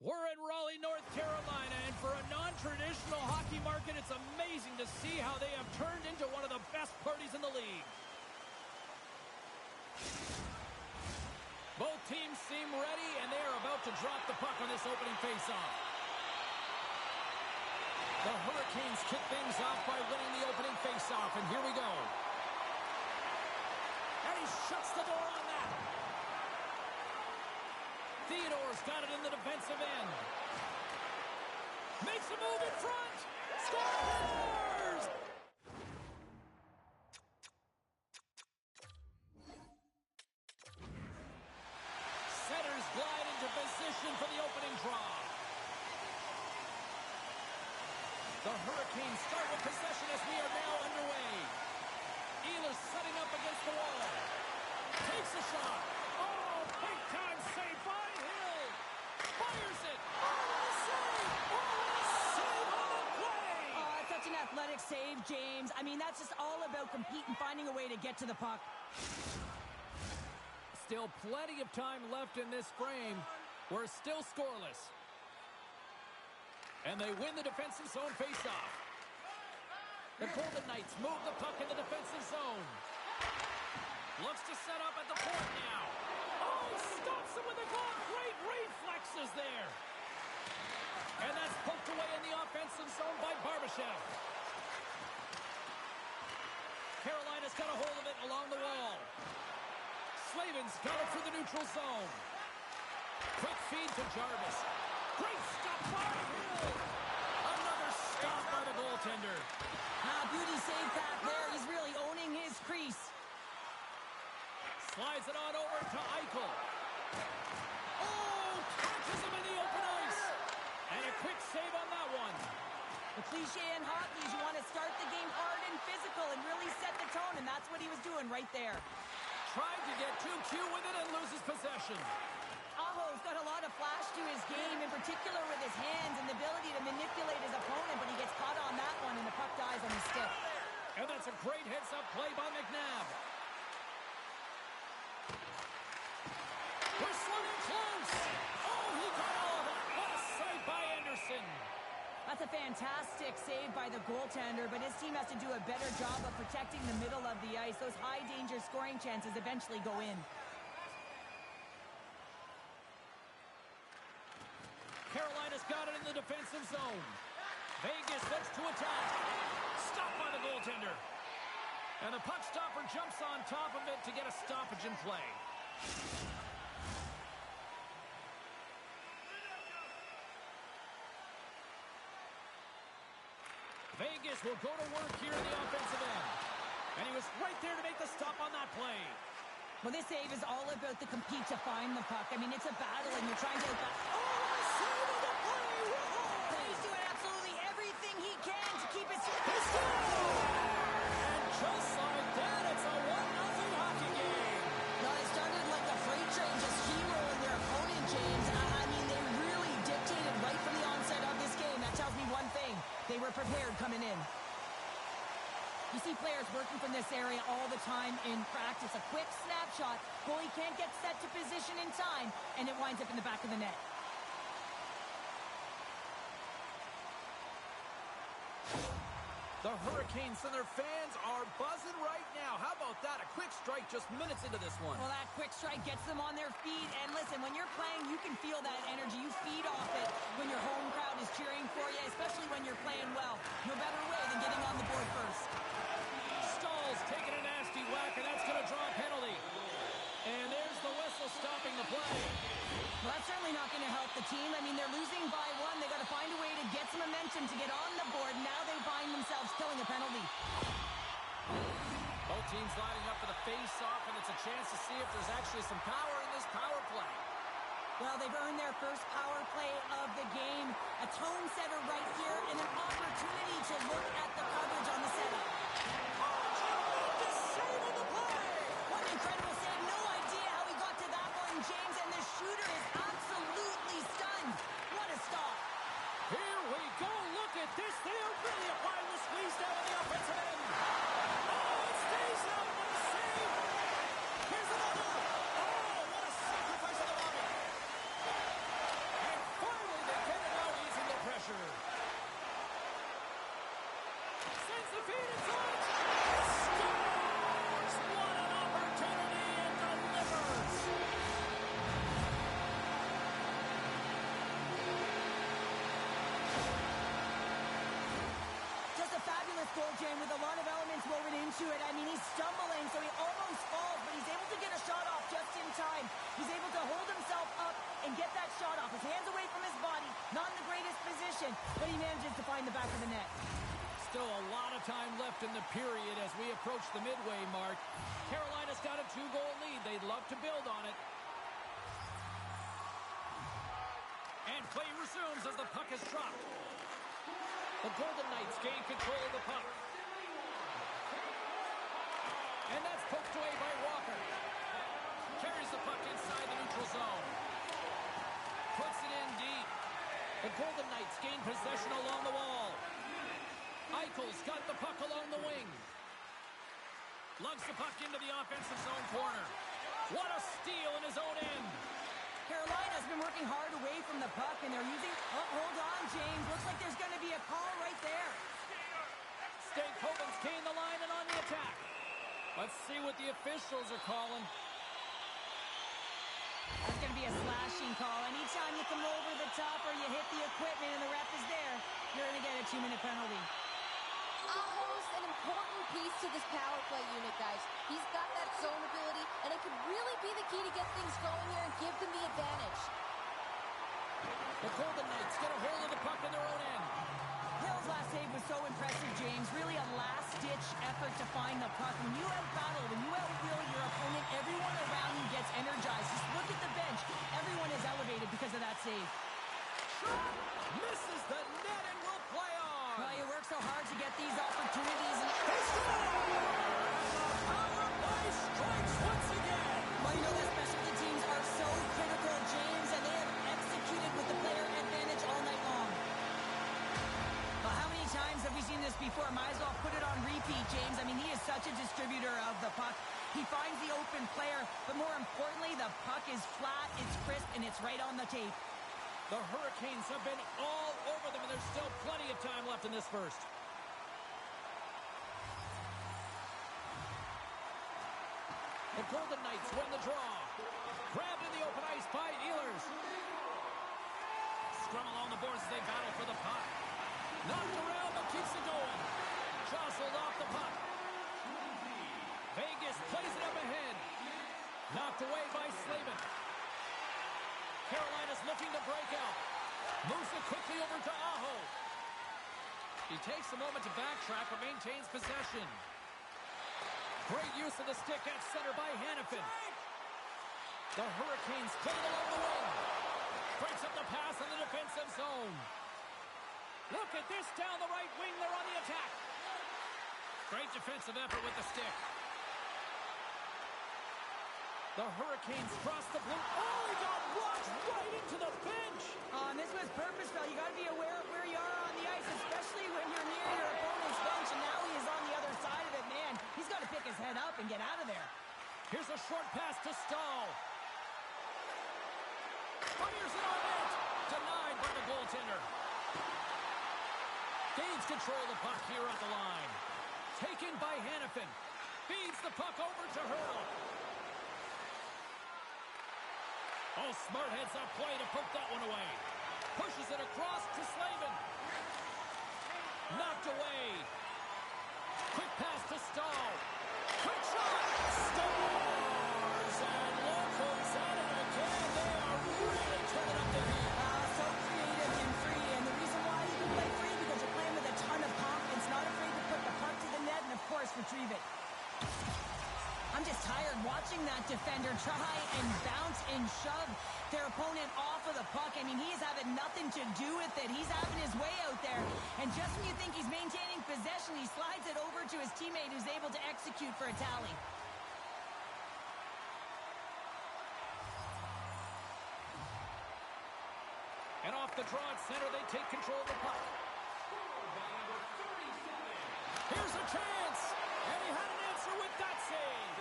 We're in Raleigh, North Carolina, and for a non-traditional hockey market, it's amazing to see how they have turned into one of the best parties in the league. Both teams seem ready, and they are about to drop the puck on this opening faceoff. The Hurricanes kick things off by winning the opening faceoff, and here we go. And he shuts the door on that. Theodore's got it in the defensive end. Makes a move in front. Scores! Centers glide into position for the opening draw. The Hurricanes start with possession as we are now underway. Ehlers setting up against the wall. Takes a shot. Oh, big time save by Hill. Fires it. Oh, what a save. Oh, what a save on the play. Oh, such an athletic save, James. I mean, that's just all about competing, finding a way to get to the puck. Still plenty of time left in this frame. We're still scoreless. And they win the defensive zone faceoff. The Golden Knights move the puck in the defensive zone. Looks to set up at the point now. Oh, stops him with the glove. Great reflexes there. And that's poked away in the offensive zone by Barbashev. Carolina's got a hold of it along the wall. Slavin's got it for the neutral zone. Quick feed to Jarvis. Great stop by Hill. Another stop by the goaltender. Beauty save back there. He's really owning his crease. Slides it on over to Eichel. Oh, catches him in the open ice. And a quick save on that one. The cliche in hockey is you want to start the game hard and physical and really set the tone, and that's what he was doing right there. Tried to get too cute with it and loses possession. Aho's got a lot of flash to his game, in particular with his hands and the ability to manipulate his opponent, but he gets caught on that one and the puck dies on his stick. And that's a great heads-up play by McNabb. We're slugging close. Oh, he got all of it. What a save by Anderson. That's a fantastic save by the goaltender, but his team has to do a better job of protecting the middle of the ice. Those high-danger scoring chances eventually go in. Carolina's got it in the defensive zone. Vegas looks to attack. Stopped by the goaltender. And the puck stopper jumps on top of it to get a stoppage in play. Vegas will go to work here in the offensive end. And he was right there to make the stop on that play. Well, this save is all about the compete to find the puck. I mean, it's a battle, and you're trying to... Oh, save of the play! Whoa! He's doing absolutely everything he can to keep his... And just like that, it's a 1-0 hockey game. No, it started like a freight train just steamrolling their opponent, James. I mean, they really dictated right from the onset of this game. That tells me one thing. They were prepared coming in. You see players working from this area all the time in practice. A quick snapshot. Goalie can't get set to position in time, and it winds up in the back of the net. The Hurricanes and their fans are buzzing right now. How about that? A quick strike just minutes into this one. Well, that quick strike gets them on their feet. And listen, when you're playing, you can feel that energy. You feed off it when your home crowd is cheering for you, especially when you're playing well. No better way than getting on the board first. Stahl's taking a nasty whack, and that's going to draw a penalty. And there's the whistle stopping the play. Well, that's certainly not going to help the team. I mean, they're losing by one. They got to find a way to get some momentum to get on the board. Now they find themselves killing a penalty. Both teams lining up for the face-off, and it's a chance to see if there's actually some power in this power play. Well, they've earned their first power play of the game. A tone setter right here and an opportunity to look at the coverage on the setup. Tremendous save of the play! What an incredible save. No idea how he got to that one, James, and the shooter is absolutely stunned. What a stop. Here we go. Look at this. They are really applying the squeeze down on the offensive end. Oh, it stays out. What a save. the feed. It's on. Scores! What an opportunity and delivers. Just a fabulous goal, Jane, with a lot of elements woven into it. I mean, he's stumbling, so he almost falls, but he's able to get a shot off just in time. He's able to hold himself up and get that shot off. His hands away from his body, not in the greatest position, but he manages to find the back of the net. Still a lot of time left in the period as we approach the midway mark. Carolina's got a 2-goal lead. They'd love to build on it. And play resumes as the puck is dropped. The Golden Knights gain control of the puck. And that's poked away by Walker. Carries the puck inside the neutral zone. Puts it in deep. The Golden Knights gain possession along the wall. Eichel's got the puck along the wing. Lugs the puck into the offensive zone corner. What a steal in his own end. Carolina's been working hard away from the puck, and they're using... Oh, hold on, James. Looks like there's going to be a call right there. Stankoven's gained the line and on the attack. Let's see what the officials are calling. That's going to be a slashing call. Anytime you come over the top or you hit the equipment and the ref is there, you're going to get a 2-minute penalty. Almost an important piece to this power play unit, guys. He's got that zone ability, and it could really be the key to get things going here and give them the advantage. The Golden Knights get a hold of the puck in their own end. Hill's last save was so impressive, James. Really a last-ditch effort to find the puck. When you out-battle, when you out-will your opponent, everyone around you gets energized. Just look at the bench. Everyone is elevated because of that save. Shot misses the net and will play on. Well, you work so hard to get these opportunities. And They score! And the power play strikes once again. well, you know that specialty teams are so critical, James, and they have executed with the player advantage all night long. Well, how many times have we seen this before? Might as well put it on repeat, James. I mean, he is such a distributor of the puck. He finds the open player, but more importantly, the puck is flat, it's crisp, and it's right on the tape. The Hurricanes have been all over them, and there's still plenty of time left in this first. The Golden Knights win the draw. Grabbed in the open ice by Ehlers. Scrum along the boards as they battle for the puck. Knocked around, but keeps it going. Jostled off the puck. Vegas plays it up ahead. Knocked away by Slavin. Carolina's looking to break out. Moves it quickly over to Aho. He takes a moment to backtrack but maintains possession. Great use of the stick at center by Hanifin. The Hurricanes play it along the wing. Breaks up the pass in the defensive zone. Look at this down the right wing. They're on the attack. Great defensive effort with the stick. The Hurricanes cross the blue. Oh, he got rocked right into the bench. And this was purposeful. You got to be aware of where you are on the ice, especially when you're near your opponent's bench, and now he is on the other side of it. Man, he's got to pick his head up and get out of there. Here's a short pass to Stahl. Fires it on net. Denied by the goaltender. Gains control of the puck here at the line. Taken by Hanifin. Feeds the puck over to Hurl. Oh, smart heads up play to poke that one away. Pushes it across to Slavin. Knocked away. Quick pass to Stahl. Quick shot. Stars! And look who's at it again. They are really turning up the heat. So creative and free, and the reason why you can play free because you're playing with a ton of confidence, not afraid to put the puck to the net and, of course, retrieve it. I'm just tired watching that defender try and bounce and shove their opponent off of the puck. I mean, he's having nothing to do with it. He's having his way out there. And just when you think he's maintaining possession, he slides it over to his teammate who's able to execute for a tally. And off the draw at center, they take control of the puck. Here's a chance. And he had an answer with that save.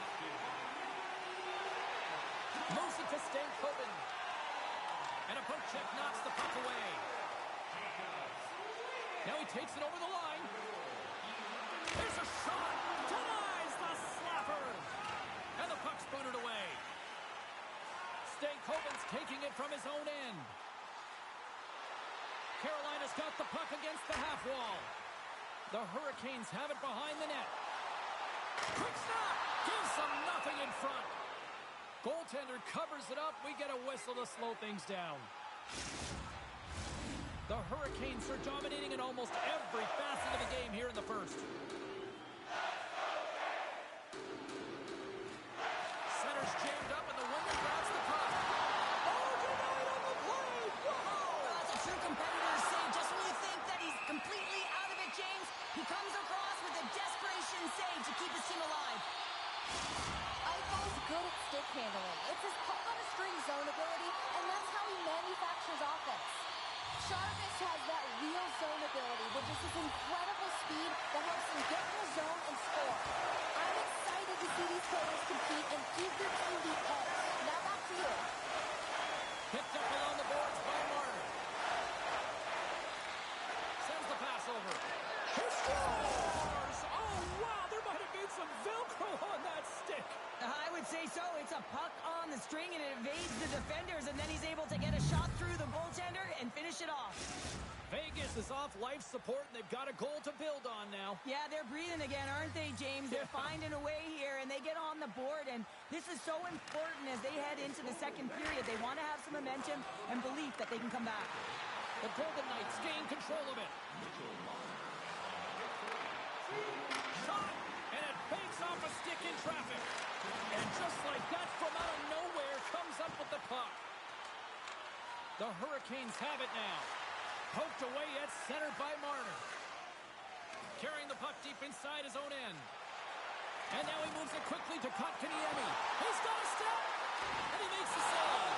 Moves it to Stankoven. And a poke check knocks the puck away. Now he takes it over the line. There's a shot. Denies the slapper. And the puck's booted away. Stankoven's taking it from his own end. Carolina's got the puck against the half wall. The Hurricanes have it behind the net. Quick snap. Gives them nothing in front. Goaltender covers it up. We get a whistle to slow things down. The Hurricanes are dominating in almost every facet of the game here in the first. Center's jammed up and the winger grabs the puck. Oh, denied on the play. Whoa! That's a true competitor's save. Just when you think that he's completely out of it, James, he comes across with a desperation save to keep his team alive. Eichel's good at stick handling. It's his puck-on-a-string zone ability, and that's how he manufactures offense. Sharvis has that real zone ability, which is his incredible speed that helps him get in the zone and score. I'm excited to see these players compete and give their team the edge. Now back to you. Picked up along the boards by Martin. Sends the pass over. Who scores? Oh, wow, there might have been some Velcro on that stick. I would say so. It's a puck on the string, and it evades the defenders, and then he's able to get a shot through the goaltender and finish it off. Vegas is off life support, and they've got a goal to build on now. Yeah, they're breathing again, aren't they, James? They're finding a way here, and they get on the board, and this is so important as they head into the second period. They want to have some momentum and belief that they can come back. The Golden Knights gain control of it. Shot, and it banks off a stick in traffic. And just like that, from out of nowhere, comes up with the puck. The Hurricanes have it now. Poked away at center by Marner. Carrying the puck deep inside his own end. And now he moves it quickly to Kotkaniemi. He's got a step, and he makes the save.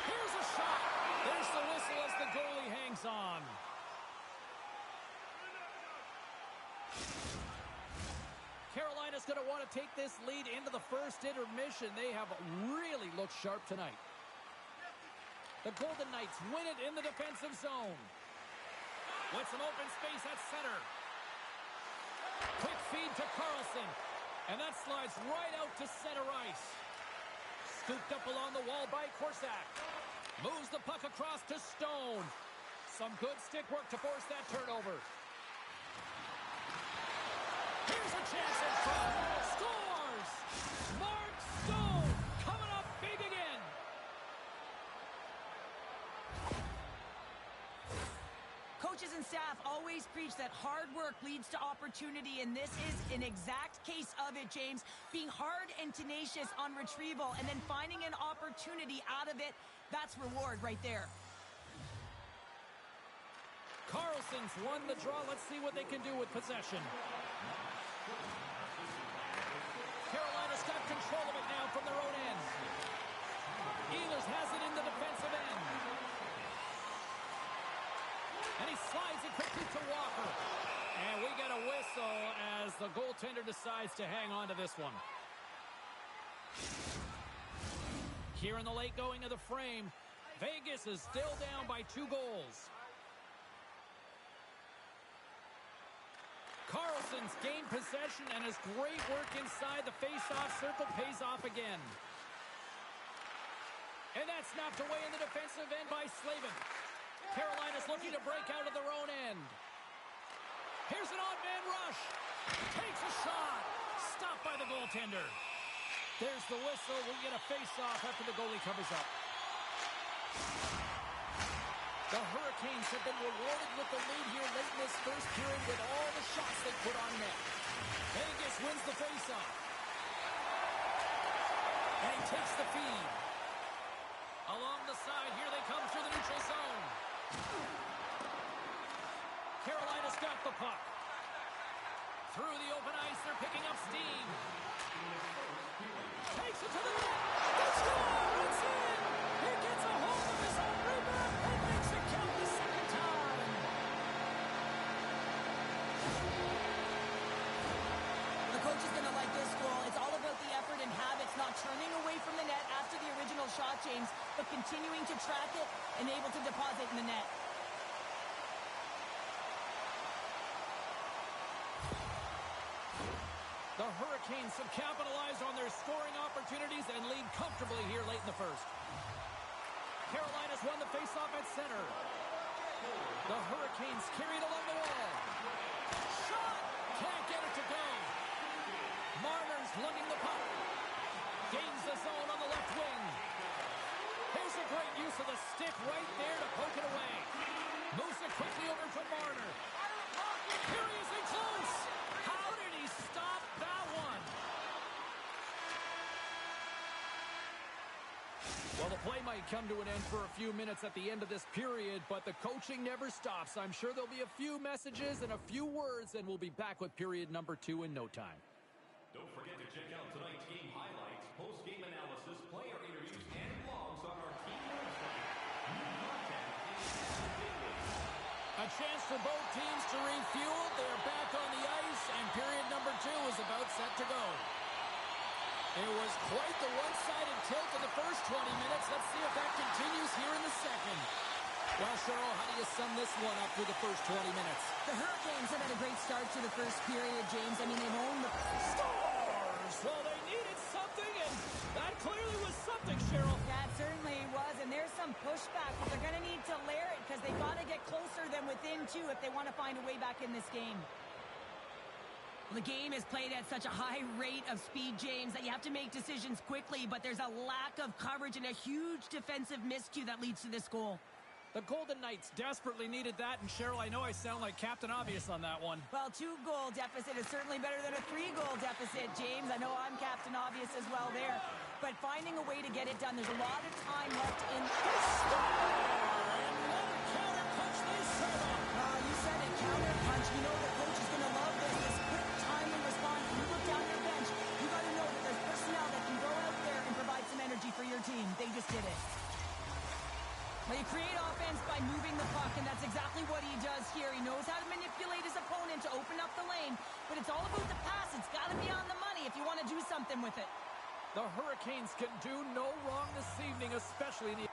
Here's a shot. There's the whistle as the goalie hangs on. Carolina's going to want to take this lead into the first intermission. They have really looked sharp tonight. The Golden Knights win it in the defensive zone. With some open space at center. Quick feed to Carlson. And that slides right out to center ice. Scooped up along the wall by Korsak. Moves the puck across to Stone. Some good stick work to force that turnover. Here's a chance in front. Scores! Mark Stone coming up big again. Coaches and staff always preach that hard work leads to opportunity, and this is an exact case of it, James. Being hard and tenacious on retrieval and then finding an opportunity out of it, that's reward right there. Carlson's won the draw. Let's see what they can do with possession. Carolina's got control of it now from their own end. Ehlers has it in the defensive end. And he slides it quickly to Walker. And we get a whistle as the goaltender decides to hang on to this one. Here in the late going of the frame, Vegas is still down by 2 goals. Carlson's gained possession, and his great work inside the face-off circle pays off again. And that's knocked away in the defensive end by Slavin. Carolina's looking to break out of their own end. Here's an odd man rush. Takes a shot. Stopped by the goaltender. There's the whistle. We get a face-off after the goalie covers up. The Hurricanes have been rewarded with the lead here late in this first period with all the shots they put on net. Vegas wins the faceoff. And he takes the feed. Along the side, here they come through the neutral zone. Carolina's got the puck. Through the open ice, they're picking up steam. Takes it to the net. They score! It's in! He gets a hold of his own rebound and makes it count the second time. The coach is going to like this goal. It's all about the effort and habits, not turning away from the net after the original shot, James, but continuing to track it and able to deposit in the net. The Hurricanes have capitalized on their scoring opportunities and lead comfortably here late in the first. Carolina's won the faceoff at center. The Hurricanes carried along the wall. Shot! Can't get it to go. Marner's lugging the puck. Gains the zone on the left wing. Here's a great use of the stick right there to poke it away. Moves it quickly over to Marner. Here he is in close. How did he stop that one? Well, the play might come to an end for a few minutes at the end of this period, but the coaching never stops. I'm sure there'll be a few messages and a few words, and we'll be back with period number 2 in no time. Don't forget to check out tonight's game highlights, post-game analysis, player interviews, and blogs on our team website. New content is daily. A chance for both teams to refuel. They're back on the ice, and period number 2 is about set to go. It was quite the one-sided tilt in the first 20 minutes. Let's see if that continues here in the second. Well, Cheryl, how do you sum this one up through the first 20 minutes? The Hurricanes have had a great start to the first period, James. I mean, they've owned the Stars! Well, they needed something, and that clearly was something, Cheryl. That certainly was, and there's some pushback, but they're going to need to layer it because they've got to get closer than within 2 if they want to find a way back in this game. The game is played at such a high rate of speed, James, that you have to make decisions quickly, but there's a lack of coverage and a huge defensive miscue that leads to this goal. The Golden Knights desperately needed that, and Cheryl, I know I sound like Captain Obvious on that one. Well, 2-goal deficit is certainly better than a 3-goal deficit, James. I know I'm Captain Obvious as well there, but finding a way to get it done, there's a lot of time left in... You said it, counter punch. You know the coach is going to love this quick time and response. When you look down your bench, you got to know that there's personnel that can go out there and provide some energy for your team. They just did it. Well, you create offense by moving the puck, and that's exactly what he does here. He knows how to manipulate his opponent to open up the lane, but it's all about the pass. It's got to be on the money if you want to do something with it. The Hurricanes can do no wrong this evening, especially in the...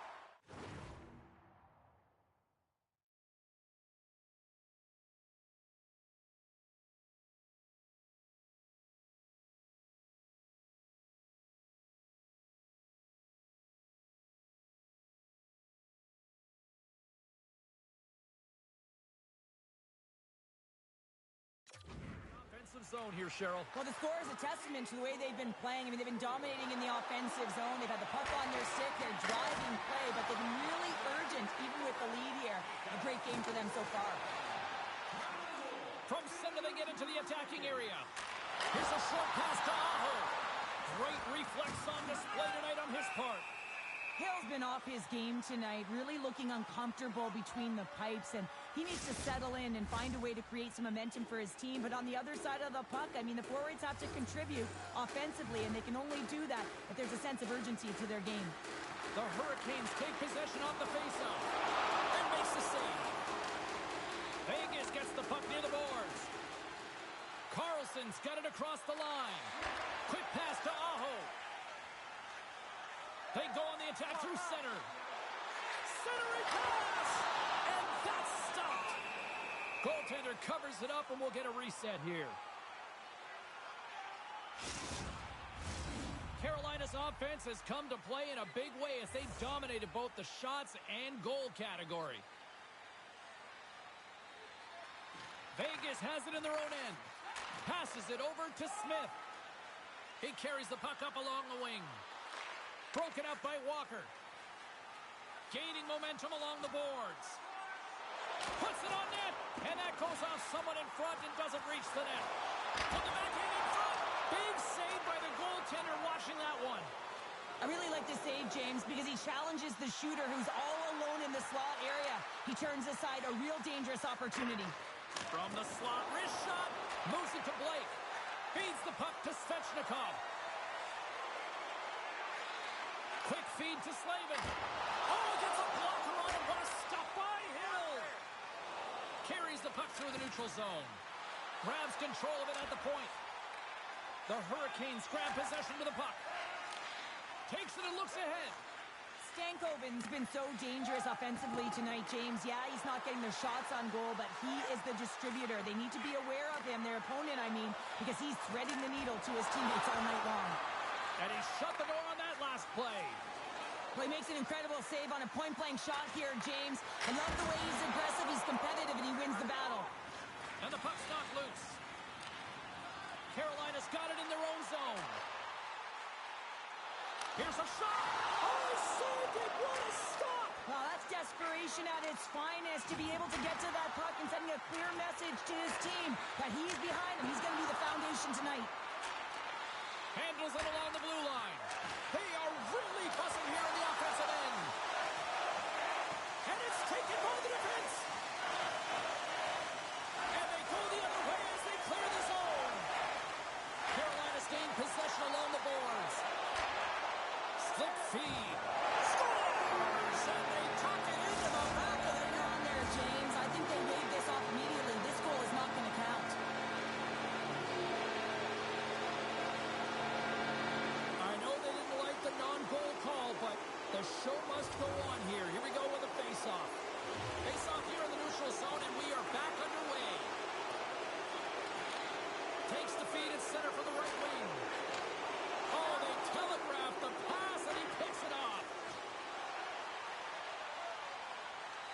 zone here, Cheryl. Well, the score is a testament to the way they've been playing. I mean, they've been dominating in the offensive zone. They've had the puck on their stick. They're driving play, but they've been really urgent, even with the lead here. A great game for them so far. From center, they get into the attacking area. Here's a short pass to Aho. Great reflex on display tonight on his part. Hill's been off his game tonight, really looking uncomfortable between the pipes, and he needs to settle in and find a way to create some momentum for his team. But on the other side of the puck, I mean, the forwards have to contribute offensively, and they can only do that if there's a sense of urgency to their game. The Hurricanes take possession off the faceoff and makes the save. Vegas gets the puck near the boards. Carlson's got it across the line. Quick pass to Aho. They go on the attack through center. Centering pass! And that's stopped. Goaltender covers it up, and we'll get a reset here. Carolina's offense has come to play in a big way as they've dominated both the shots and goal category. Vegas has it in their own end. Passes it over to Smith. He carries the puck up along the wing. Broken up by Walker. Gaining momentum along the boards. Puts it on net. And that goes off someone in front and doesn't reach the net. Put the backhand in front. Big save by the goaltender watching that one. I really like the save, James, because he challenges the shooter who's all alone in the slot area. He turns aside a real dangerous opportunity. From the slot, wrist shot. Moves it to Blake. Feeds the puck to Svechnikov. Quick feed to Slavin. Oh, gets a blocker on it. What a stop by Hill. Carries the puck through the neutral zone. Grabs control of it at the point. The Hurricanes grab possession with the puck. Takes it and looks ahead. Stankoven's been so dangerous offensively tonight, James. Yeah, he's not getting the shots on goal, but he is the distributor. They need to be aware of him, their opponent, I mean, because he's threading the needle to his teammates all night long. And he shut the door on that last play. Well, he makes an incredible save on a point-blank shot here, James. I love the way he's aggressive, he's competitive, and he wins the battle. And the puck's not loose. Carolina's got it in their own zone. Here's a shot. Oh, he saved it. What a stop. Well, that's desperation at its finest, to be able to get to that puck and sending a clear message to his team that he's behind him. He's going to be the foundation tonight. Handles it along the blue line. They are really buzzing here in the offensive end. And it's taken by the defense. And they go the other way as they clear the zone. Carolina's gained possession along the boards. Slip feed. Scores! And they tuck it into the back of the They're on there, James. I think they waved this off immediately. This goal is not going to count. I know they didn't like the non-goal call, but the show must go on here. Here we go with a face-off. Face-off here in the neutral zone, and we are back underway. Takes the feed at center for the right wing. Oh, they telegraphed the pass, and he picks it off.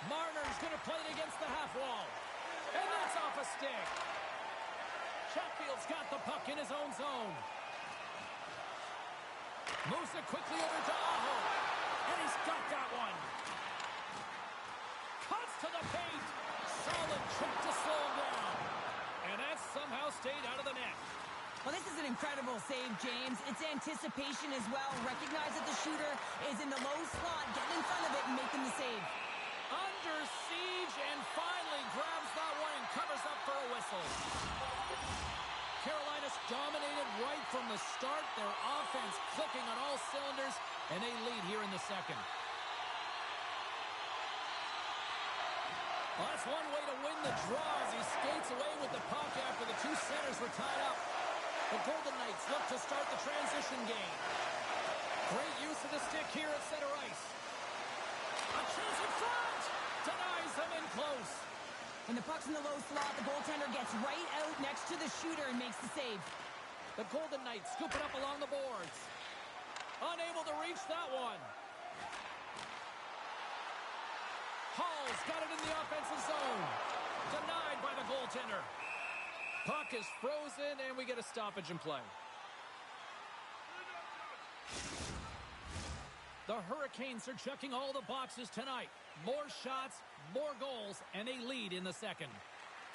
Marner's going to play it against the half wall. And that's off a stick. Chatfield's got the puck in his own zone. Moves it quickly over to Aho. And he's got that one. Cuts to the paint. Solid trick to slow him down. And that somehow stayed out of the net. Well, this is an incredible save, James. It's anticipation as well. Recognize that the shooter is in the low slot. Get in front of it and make them the save. Under siege and finally grabs that one and covers up for a whistle. Carolina's dominated right from the start. Their offense clicking on all cylinders, and they lead here in the second. Well, that's one way to win the draw as he skates away with the puck after the two centers were tied up. The Golden Knights look to start the transition game. Great use of the stick here at center ice. A chance in front! Denies them in close. When the puck's in the low slot, the goaltender gets right out next to the shooter and makes the save. The Golden Knights scoop it up along the boards. Unable to reach that one. Hall's got it in the offensive zone. Denied by the goaltender. Puck is frozen, and we get a stoppage in play. The Hurricanes are checking all the boxes tonight. More shots, more goals, and they lead in the second.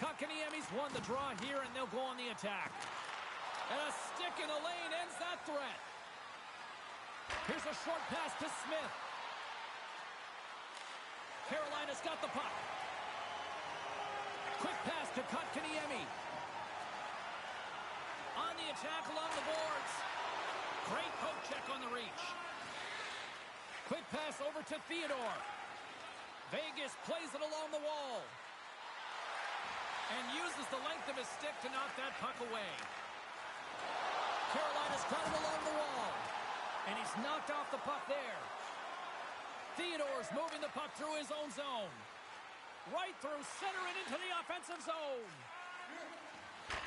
Kotkaniemi's won the draw here, and they'll go on the attack. And a stick in the lane ends that threat. Here's a short pass to Smith. Carolina's got the puck. Quick pass to Kotkaniemi. On the attack along the boards. Great poke check on the reach. Quick pass over to Theodore. Vegas plays it along the wall. And uses the length of his stick to knock that puck away. Carolina's got it along the wall. And he's knocked off the puck there. Theodore's moving the puck through his own zone. Right through center and into the offensive zone.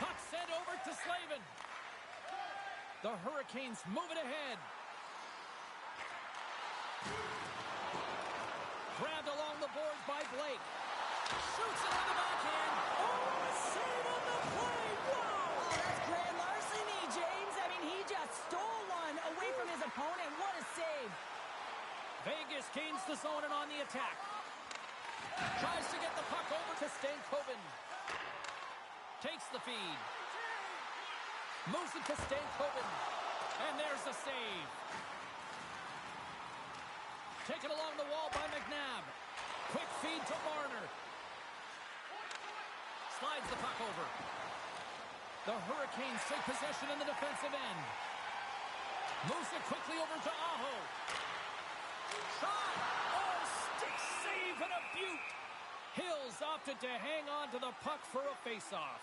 Puck sent over to Slavin. The Hurricanes move it ahead. Grabbed along the boards by Blake. Shoots it on the backhand. Oh, a save on the play. Whoa! Oh, that's grand larceny, James. I mean, he just stole one away from his opponent. What a save. Vegas gains the zone and on the attack. Tries to get the puck over to Stankoven. Takes the feed. Moves it to Stankoven. And there's the save. Taken along the wall by McNabb. Quick feed to Marner. Slides the puck over. The Hurricanes take possession in the defensive end. Moves it quickly over to Aho. Shot! Oh, stick save and a beaut! Hills opted to hang on to the puck for a face-off.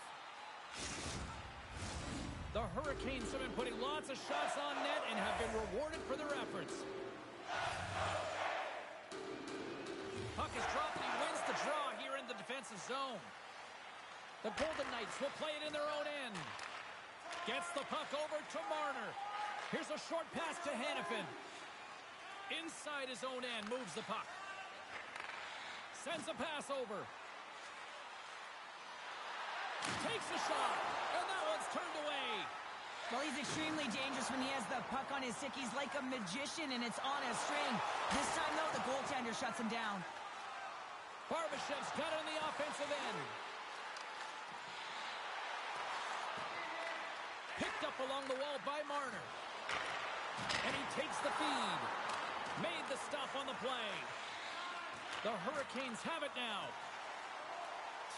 The Hurricanes have been putting lots of shots on net and have been rewarded for their efforts. Puck is dropped and he wins the draw here in the defensive zone. The Golden Knights will play it in their own end. Gets the puck over to Marner. Here's a short pass to Hannafin. Inside his own end, moves the puck. Sends a pass over. Takes a shot, and that one's turned away. Well, he's extremely dangerous when he has the puck on his stick. He's like a magician, and it's on a string. This time, though, the goaltender shuts him down. Barbashev's got it on the offensive end. Picked up along the wall by Marner. And he takes the feed. Made the stop on the play. The Hurricanes have it now.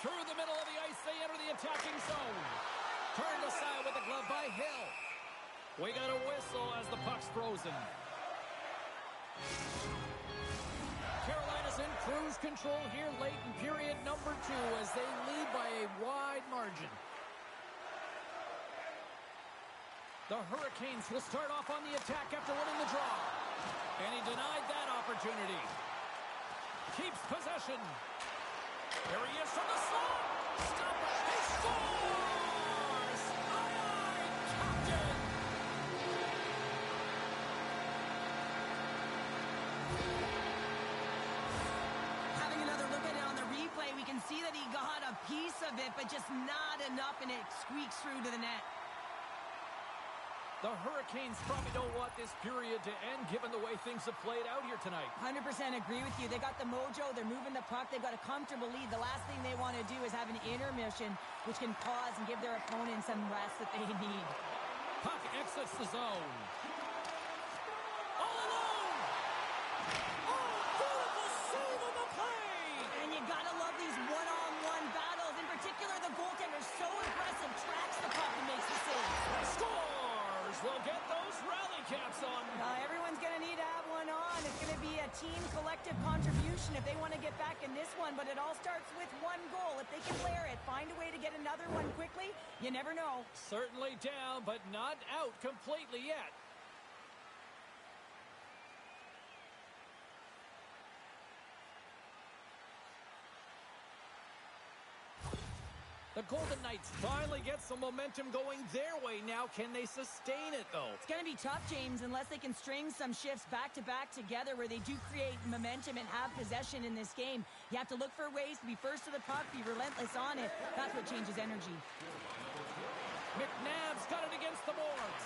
Through the middle of the ice, they enter the attacking zone. Turned aside with the glove by Hill. We got a whistle as the puck's frozen. Carolina's in cruise control here late in period number 2 as they lead by a wide margin. The Hurricanes will start off on the attack after winning the draw. And he denied that opportunity. Keeps possession. Here he is from the slot. Stop it. He scores! Aye, Captain! Having another look at it on the replay, we can see that he got a piece of it, but just not enough, and it squeaks through to the net. The Hurricanes probably don't want this period to end given the way things have played out here tonight. 100% agree with you. They got the mojo. They're moving the puck. They've got a comfortable lead. The last thing they want to do is have an intermission, which can pause and give their opponent some rest that they need. Puck exits the zone. All alone! Oh, beautiful save on the play! And you got to love these one-on-one battles. In particular, the goaltender so aggressive, tracks the puck and makes the save. Scores! We'll get those rally caps on. Everyone's going to need to have one on. It's going to be a team collective contribution if they want to get back in this one, but it all starts with one goal. If they can layer it, find a way to get another one quickly, you never know. Certainly down, but not out completely yet. The Golden Knights finally get some momentum going their way now. Can they sustain it, though? It's going to be tough, James, unless they can string some shifts back-to-back together where they do create momentum and have possession in this game. You have to look for ways to be first to the puck, be relentless on it. That's what changes energy. McNabb's got it against the boards.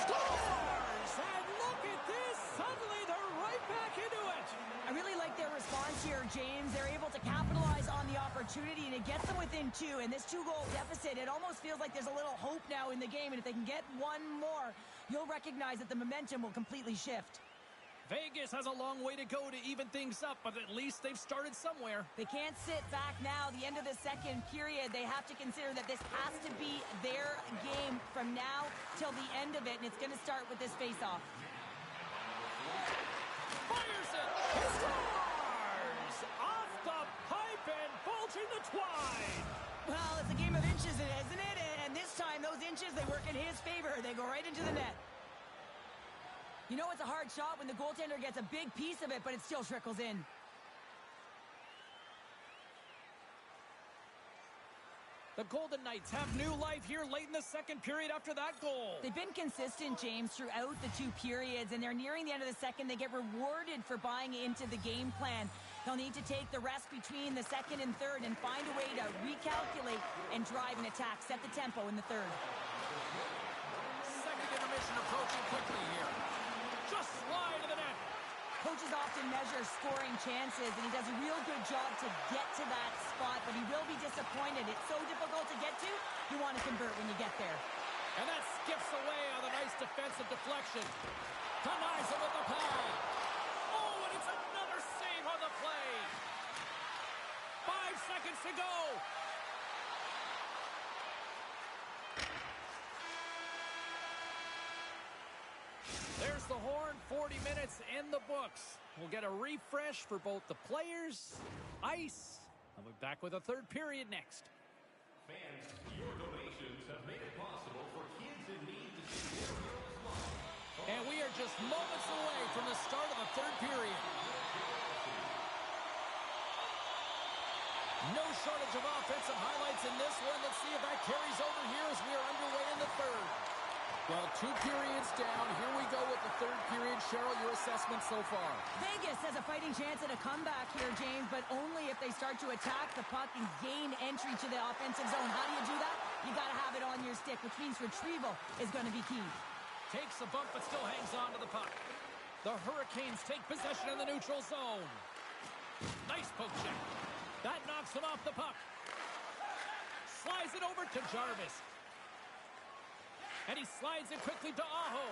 Scores! And look at this! Suddenly they're right back into it! I really like their response here, James. They're able to capitalize on the opportunity, and it gets them within 2. And this 2-goal deficit, it almost feels like there's a little hope now in the game. And if they can get one more, you'll recognize that the momentum will completely shift. Vegas has a long way to go to even things up, but at least they've started somewhere. They can't sit back now. The end of the second period, they have to consider that this has to be their game from now till the end of it, and it's going to start with this face-off. Fires it! He scores! Off the pipe and bulging the twine! Well, it's a game of inches, isn't it? And this time, those inches, they work in his favor. They go right into the net. You know it's a hard shot when the goaltender gets a big piece of it, but it still trickles in. The Golden Knights have new life here late in the second period after that goal. They've been consistent, James, throughout the 2 periods, and they're nearing the end of the second. They get rewarded for buying into the game plan. They'll need to take the rest between the second and third and find a way to recalculate and drive an attack, set the tempo in the third. Second intermission approaching quickly here. Just wide of the net. Coaches often measure scoring chances, and he does a real good job to get to that spot, but he will be disappointed. It's so difficult to get to, you want to convert when you get there. And that skips away on a nice defensive deflection. Denies him with the pad. Oh, and it's another save on the play. 5 seconds to go. There's the horn. 40 minutes in the books. We'll get a refresh for both the players, ice. I'll be back with a third period next. Fans, your donations have made it possible for kids in need to see their heroes live. And we are just moments away from the start of the third period. No shortage of offensive highlights in this one. Let's see if that carries over here as we are underway in the third. Well, 2 periods down. Here we go with the third period. Cheryl, your assessment so far? Vegas has a fighting chance at a comeback here, James, but only if they start to attack the puck and gain entry to the offensive zone. How do you do that? You got to have it on your stick, which means retrieval is going to be key. Takes a bump, but still hangs on to the puck. The Hurricanes take possession in the neutral zone. Nice poke check. That knocks him off the puck. Slides it over to Jarvis. And he slides it quickly to Aho.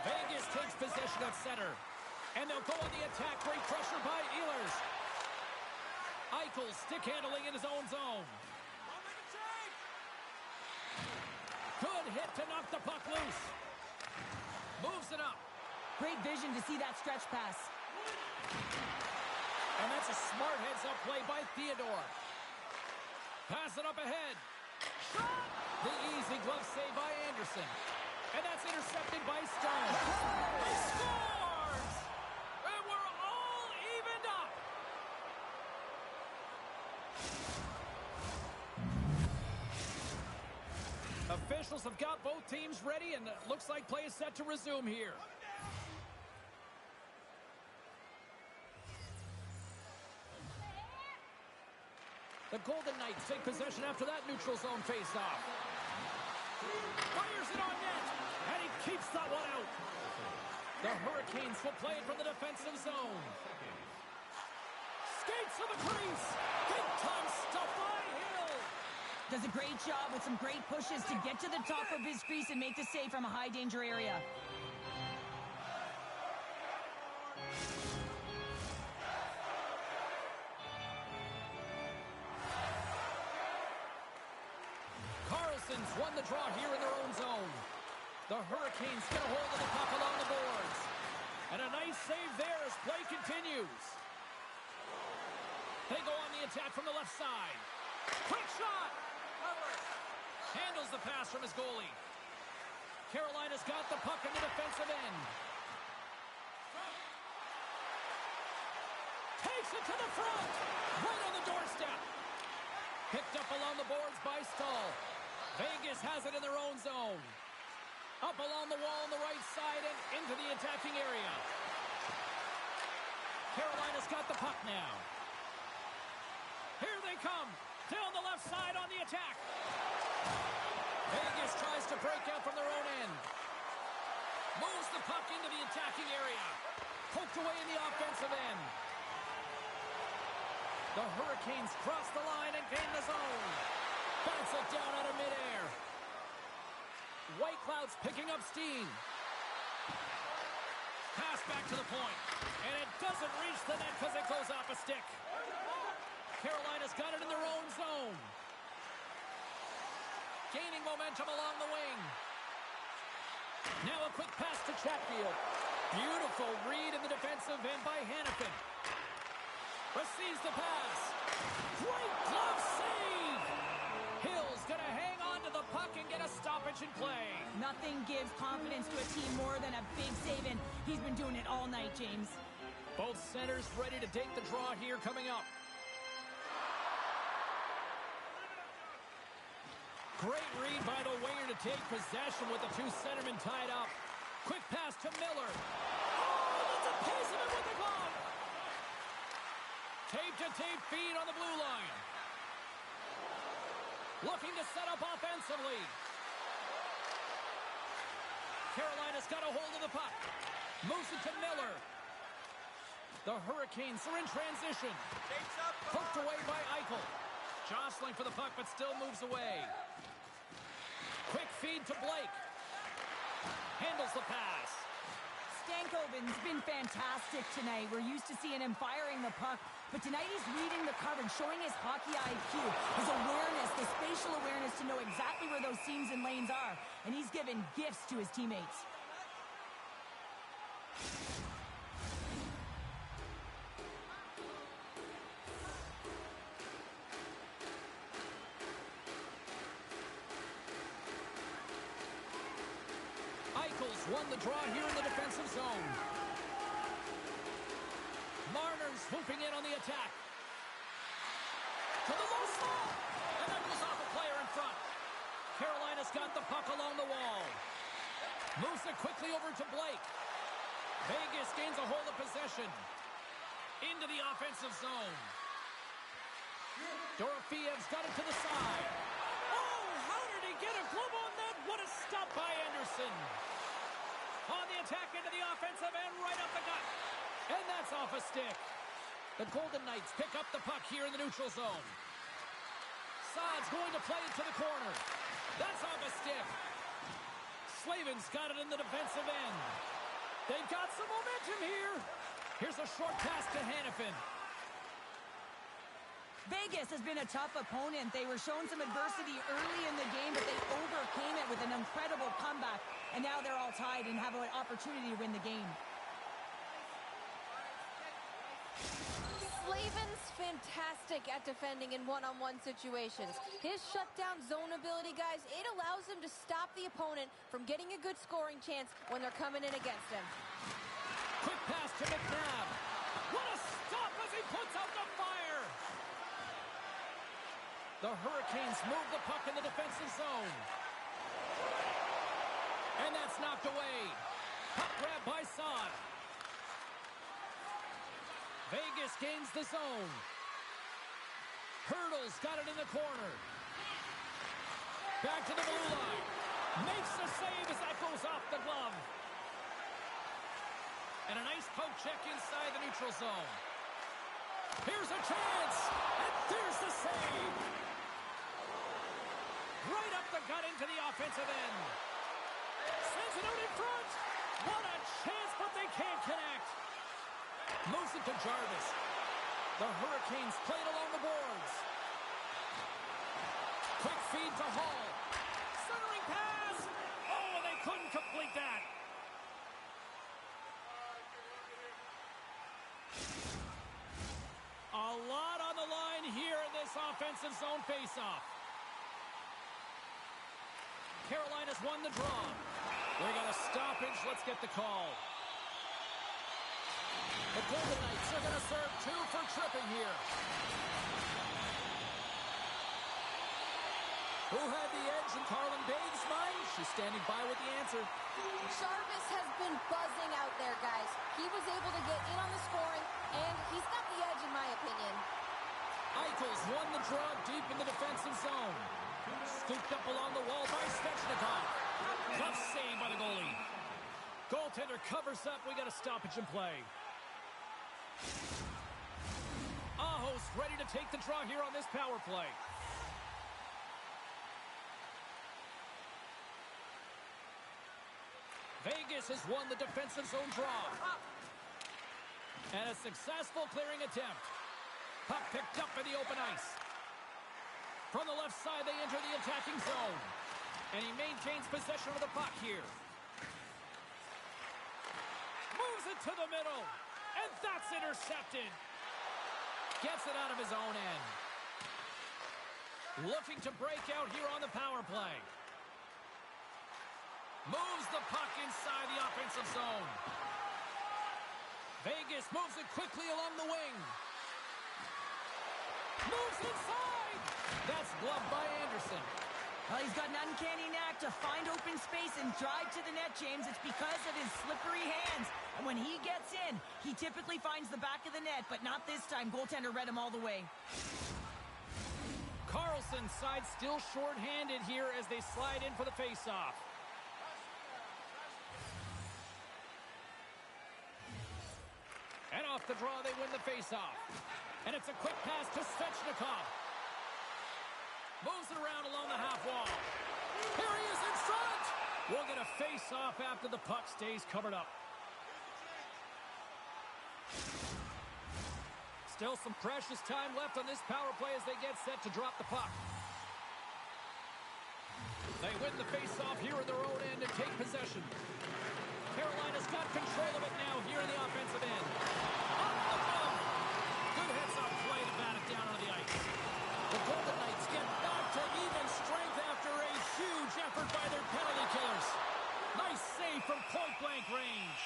Vegas takes possession at center. And they'll go on the attack. Great pressure by Ehlers. Eichel stick handling in his own zone. Good hit to knock the puck loose. Moves it up. Great vision to see that stretch pass. And that's a smart heads-up play by Theodore. Pass it up ahead. Shot! The easy glove save by Anderson. And that's intercepted by Stone. He scores! And we're all evened up. Officials have got both teams ready, and it looks like play is set to resume here. The Golden Knights take possession after that neutral zone face-off. Fires it on net, and he keeps that one out. The Hurricanes will play it from the defensive zone. Skates to the crease. Big time stuff by Hill. Does a great job with some great pushes to get to the top of his crease and make the save from a high-danger area. Carlson's won the draw here in their own zone. The Hurricanes get a hold of the puck along the boards. And a nice save there as play continues. They go on the attack from the left side. Quick shot! Handles the pass from his goalie. Carolina's got the puck in the defensive end. Takes it to the front. Right on the doorstep. Picked up along the boards by Stahl. Vegas has it in their own zone. Up along the wall on the right side and into the attacking area. Carolina's got the puck now. Here they come. Down the left side on the attack. Vegas tries to break out from their own end. Moves the puck into the attacking area. Poked away in the offensive end. The Hurricanes cross the line and gain the zone. Bats it down out of midair. White Cloud's picking up steam. Pass back to the point. And it doesn't reach the net because it goes off a stick. Carolina's got it in their own zone. Gaining momentum along the wing. Now a quick pass to Chatfield. Beautiful read in the defensive end by Hannafin. Receives the pass. Great glove save. Hill's going to hang on to the puck and get a stoppage in play. Nothing gives confidence to a team more than a big save, and he's been doing it all night, James. Both centers ready to take the draw here coming up. Great read by the winger to take possession with the two centermen tied up. Quick pass to Miller. Oh, that's a piece of it with the glove. Tape-to-tape feed on the blue line. Looking to set up offensively. Carolina's got a hold of the puck. Moves it to Miller. The Hurricanes are in transition. Poked away by Eichel. Jostling for the puck, but still moves away. Quick feed to Blake. Handles the pass. Stankoven's been fantastic tonight. We're used to seeing him firing the puck, but tonight he's reading the coverage, showing his hockey IQ, his awareness, the spatial awareness to know exactly where those seams and lanes are, and he's given gifts to his teammates. Eichel's won the draw here in the defensive zone. Marner's swooping in on the attack. To the low slot. And that goes off a player in front. Carolina's got the puck along the wall. Moves it quickly over to Blake. Vegas gains a hold of possession. Into the offensive zone. Dorofiev's got it to the side. Oh, how did he get a glove on that? What a stop by Anderson. On the attack into the offensive end, right up the gut. And that's off a stick. The Golden Knights pick up the puck here in the neutral zone. Saad's going to play it to the corner. That's off a stick. Slavin's got it in the defensive end. They've got some momentum here. Here's a short pass to Hannafin. Vegas has been a tough opponent. They were shown some adversity early in the game, but they overcame it with an incredible comeback. And now they're all tied and have an opportunity to win the game. Slavin's fantastic at defending in one-on-one situations. His shutdown zone ability, guys, it allows him to stop the opponent from getting a good scoring chance when they're coming in against him. Quick pass to McNabb. What a stop as he puts out the fire! The Hurricanes move the puck in the defensive zone. And that's knocked away. Puck grab by Saad. Vegas gains the zone. Hurdle's got it in the corner. Back to the blue line. Makes the save as that goes off the glove. And a nice poke check inside the neutral zone. Here's a chance. And there's the save. Right up the gut into the offensive end. Sends it out in front. What a chance, but they can't connect. Moves it to Jarvis. The Hurricanes play it along the boards. Quick feed to Hall. Centering pass. Oh, and they couldn't complete that. A lot on the line here in this offensive zone faceoff. Carolina's won the draw. They got a stoppage. Let's get the call. The Golden Knights are going to serve 2 for tripping here. Who had the edge in Carlin Dave's mind? She's standing by with the answer. Jarvis has been buzzing out there, guys. He was able to get in on the scoring, and he's got the edge in my opinion. Eichels won the draw deep in the defensive zone. Scooped up along the wall by Svechnikov. Tough save by the goalie. Goaltender covers up. We got a stoppage in play. Aho's ready to take the draw here on this power play. Vegas has won the defensive zone draw. And a successful clearing attempt. Puck picked up in the open ice. From the left side, they enter the attacking zone. And he maintains possession of the puck here. Moves it to the middle. And that's intercepted. Gets it out of his own end. Looking to break out here on the power play. Moves the puck inside the offensive zone. Vegas moves it quickly along the wing. Moves inside. That's gloved by Anderson. Well, he's got an uncanny knack to find open space and drive to the net, James. It's because of his slippery hands. And when he gets in, he typically finds the back of the net, but not this time. Goaltender read him all the way. Carlson's side still short-handed here as they slide in for the face-off. And off the draw, they win the face-off. And it's a quick pass to Svechnikov. Moves it around along the half wall. Here he is in front. We'll get a face-off after the puck stays covered up. Still some precious time left on this power play as they get set to drop the puck. They win the face-off here at their own end and take possession. Carolina's got control of it now here in the offensive end. Up the middle. Good heads-up play to bat it down on the ice. The Golden Knights get back to even strength after a huge effort by their penalty killers. Nice save from point-blank range.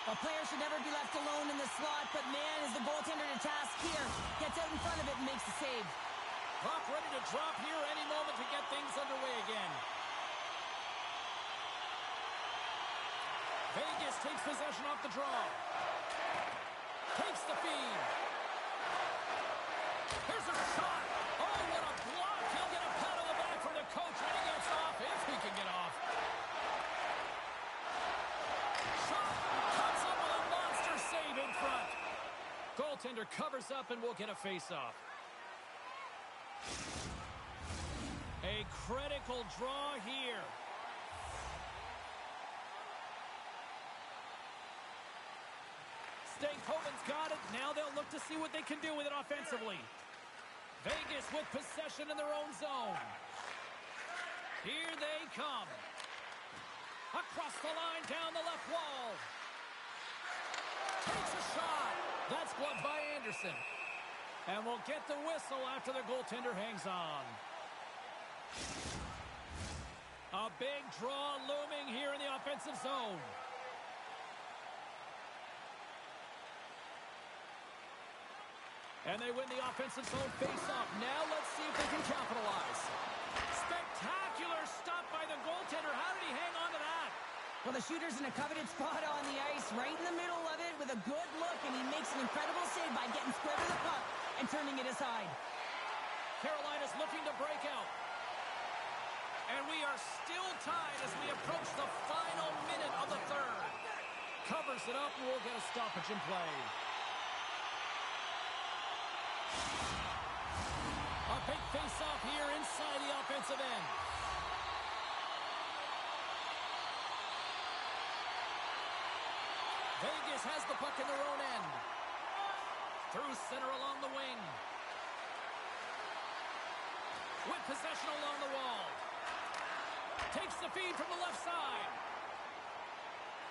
A player should never be left alone in the slot, but man, is the goaltender to task here. save. Puck ready to drop here any moment to get things underway again. Vegas takes possession off the draw. Takes the feed. Here's a shot. Oh, what a block. He'll get a pat on the back from the coach when he gets off, if he can get off. Shot. Cuts up with a monster save in front. Goaltender covers up and will get a face-off. A critical draw here. Stankoven's got it. Now they'll look to see what they can do with it offensively. Vegas with possession in their own zone. Here they come. Across the line, down the left wall. Takes a shot. That's blocked by Anderson. And we'll get the whistle after the goaltender hangs on. A big draw looming here in the offensive zone. And they win the offensive zone face-off. Now let's see if they can capitalize. Spectacular stop by the goaltender. How did he hang on to that? Well, the shooter's in a coveted spot on the ice, right in the middle of it with a good look, and he makes an incredible save by getting square to the puck and turning it aside. Carolina's looking to break out. And we are still tied as we approach the final minute of the third. Covers it up, and we'll get a stoppage in play. A big face-off here inside the offensive end. Vegas has the puck in their own end. Through center along the wing. With possession along the wall. Takes the feed from the left side.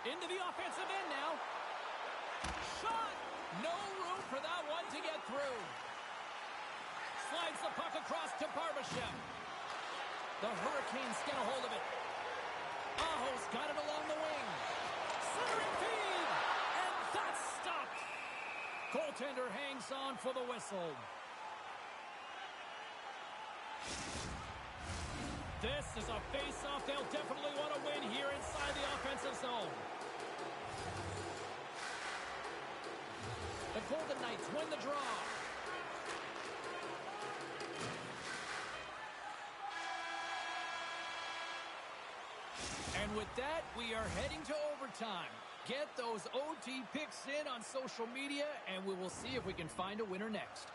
Into the offensive end now. Shot! No room for that one to get through. Slides the puck across to Barbashev. The Hurricanes get a hold of it. Aho's got it along the wing. Centering feed! And that's stopped. Goaltender hangs on for the whistle. This is a face-off they'll definitely want to win here inside the offensive zone. The Golden Knights win the draw. And with that, we are heading to overtime. Get those OT picks in on social media, and we will see if we can find a winner next.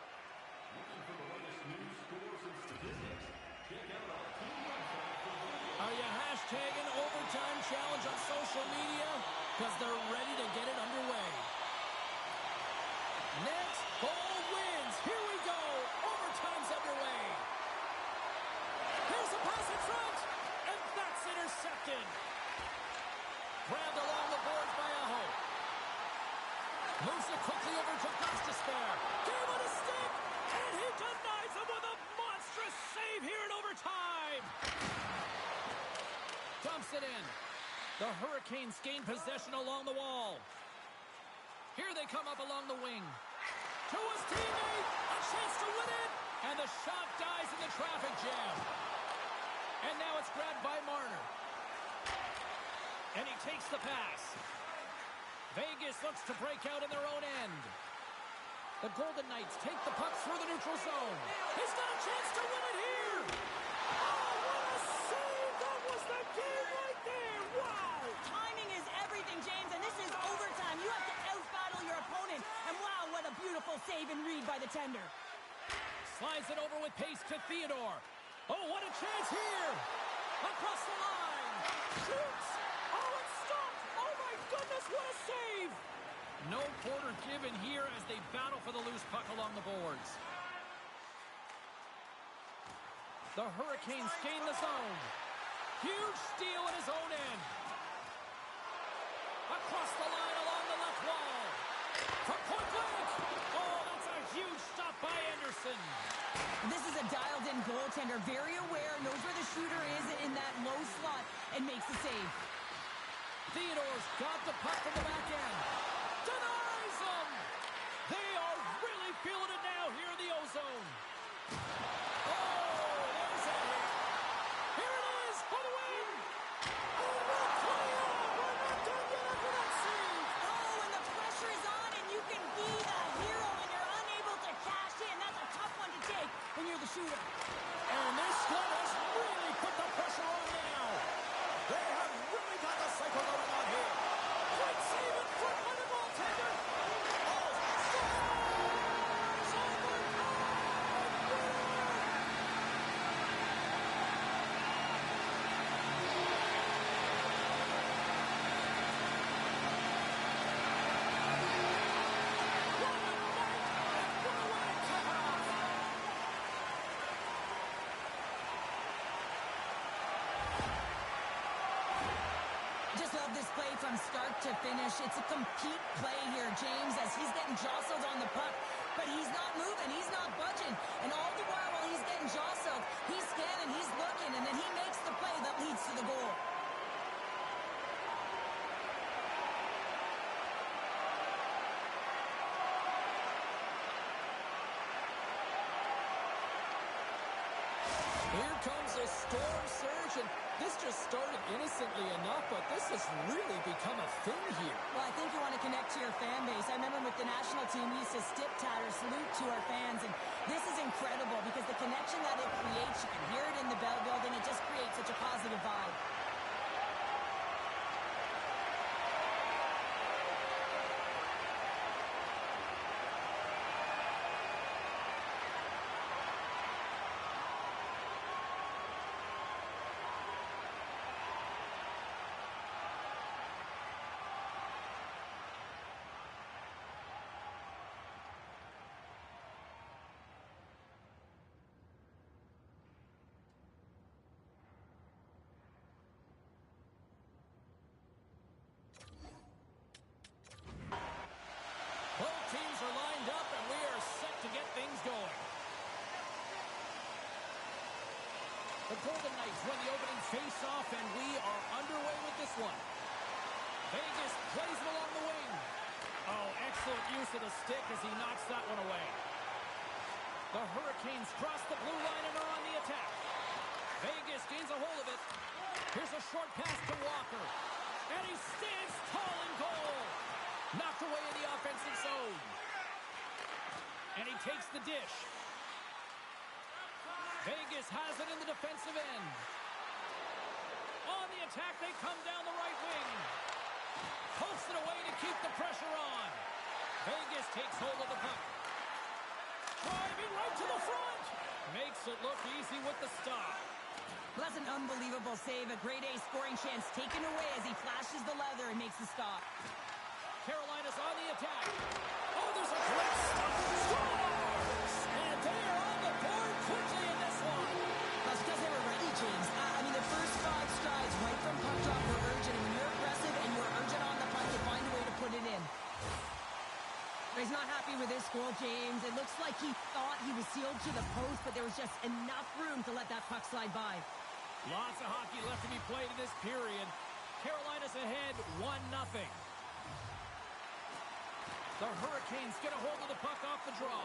Are you hashtagging overtime challenge on social media? Because they're ready to get it underway. Next, goal wins. Here we go. Overtime's underway. Here's a pass in front. And that's intercepted. Grabbed along the boards by Aho. Moves it quickly over to Gostisbehere. Gave it a stick. And he denies him with a monstrous save here in overtime. Dumps it in. The Hurricanes gain possession along the wall. Here they come up along the wing. To his teammate. A chance to win it. And the shot dies in the traffic jam. And now it's grabbed by Marner. And he takes the pass. Vegas looks to break out in their own end. The Golden Knights take the puck through the neutral zone. He's got a chance to win it here. Oh, what a save. That was the game right there. Wow. Timing is everything, James, and this is overtime. You have to out-battle your opponent. And wow, what a beautiful save and read by the tender. Slides it over with pace to Theodore. Oh, what a chance here. Across the line. Shoots. Oh, it's stopped. Oh, my goodness, what a save. No quarter given here as they battle for the loose puck along the boards. The Hurricanes gain the zone. Huge steal at his own end. Across the line along the left wall. From point blank. Oh, that's a huge stop by Anderson. This is a dialed-in goaltender, very aware, knows where the shooter is in that low slot, and makes the save. Theodore's got the puck from the back end. Denies him! They are really feeling it now here in the O-Zone. when you're the shooter. And this one has really put the pressure on now. They have really got the cycle going on here. Quick save in front by the goaltender. Oh, scores! Just love this play from start to finish. It's a complete play here, James, as he's getting jostled on the puck. But he's not moving. He's not budging. And all the while he's getting jostled, he's scanning, he's looking, and then he makes the play that leads to the goal. Here comes a storm surge, and this just started innocently enough, but this has really become a thing here. Well, I think you want to connect to your fan base. I remember with the national team, we used to stip tat or salute to our fans, and this is incredible because the connection that it creates, you can hear it in the Bell Building, it just creates such a positive vibe. Both teams are lined up, and we are set to get things going. The Golden Knights win the opening face-off, and we are underway with this one. Vegas plays it along the wing. Oh, excellent use of the stick as he knocks that one away. The Hurricanes cross the blue line and are on the attack. Vegas gains a hold of it. Here's a short pass to Walker. And he stands tall in goal. Knocked away in the offensive zone. And he takes the dish. Vegas has it in the defensive end. On the attack, they come down the right wing. Pokes it away to keep the pressure on. Vegas takes hold of the puck. Driving right to the front. Makes it look easy with the stop. Well, that's an unbelievable save. A grade A scoring chance taken away as he flashes the leather and makes the stop. Carolina's on the attack. Oh, there's a great stop. Scores! And they are on the board quickly in this one. That's because they were ready, James. I mean, the first 5 strides right from puck drop were urgent. And when you're aggressive and you're urgent on the puck, you find a way to put it in. He's not happy with this goal, James. It looks like he thought he was sealed to the post, but there was just enough room to let that puck slide by. Lots of hockey left to be played in this period. Carolina's ahead 1-0. The Hurricanes get a hold of the puck off the draw.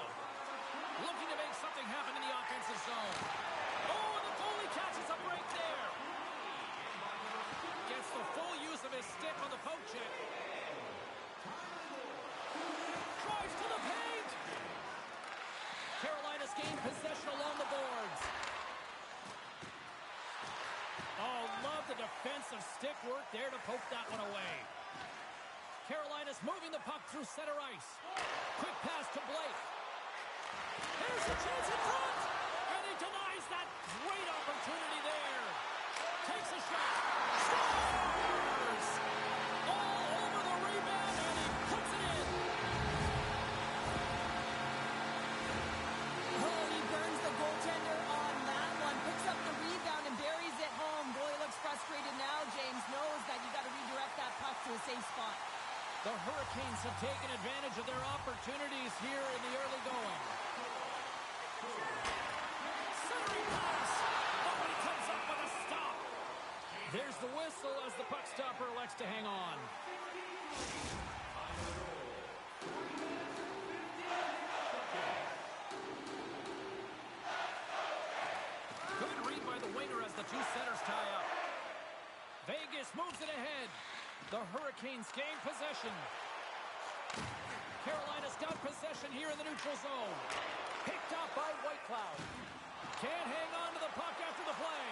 Looking to make something happen in the offensive zone. Oh, and the goalie catches a break there. Gets the full use of his stick on the poke check. Drives to the paint. Carolina's gained possession along the boards. Oh, love the defensive stick work there to poke that one away. Carolina's moving the puck through center ice. Quick pass to Blake. There's a chance in front. And he denies that great opportunity there. Takes a shot. Scores! All over the rebound, and he puts it in. Oh, he burns the goaltender on that one. Picks up the rebound and buries it home. Boy, looks frustrated now. James knows that you got to redirect that puck to a safe spot. The Hurricanes have taken advantage of their opportunities here in the early going. Centering pass. Oh, he comes up with a stop. There's the whistle as the puck stopper elects to hang on. Good read by the winger as the two centers tie up. Vegas moves it ahead. The Hurricanes gain possession. Carolina's got possession here in the neutral zone. Picked up by Whitecloud. Can't hang on to the puck after the play.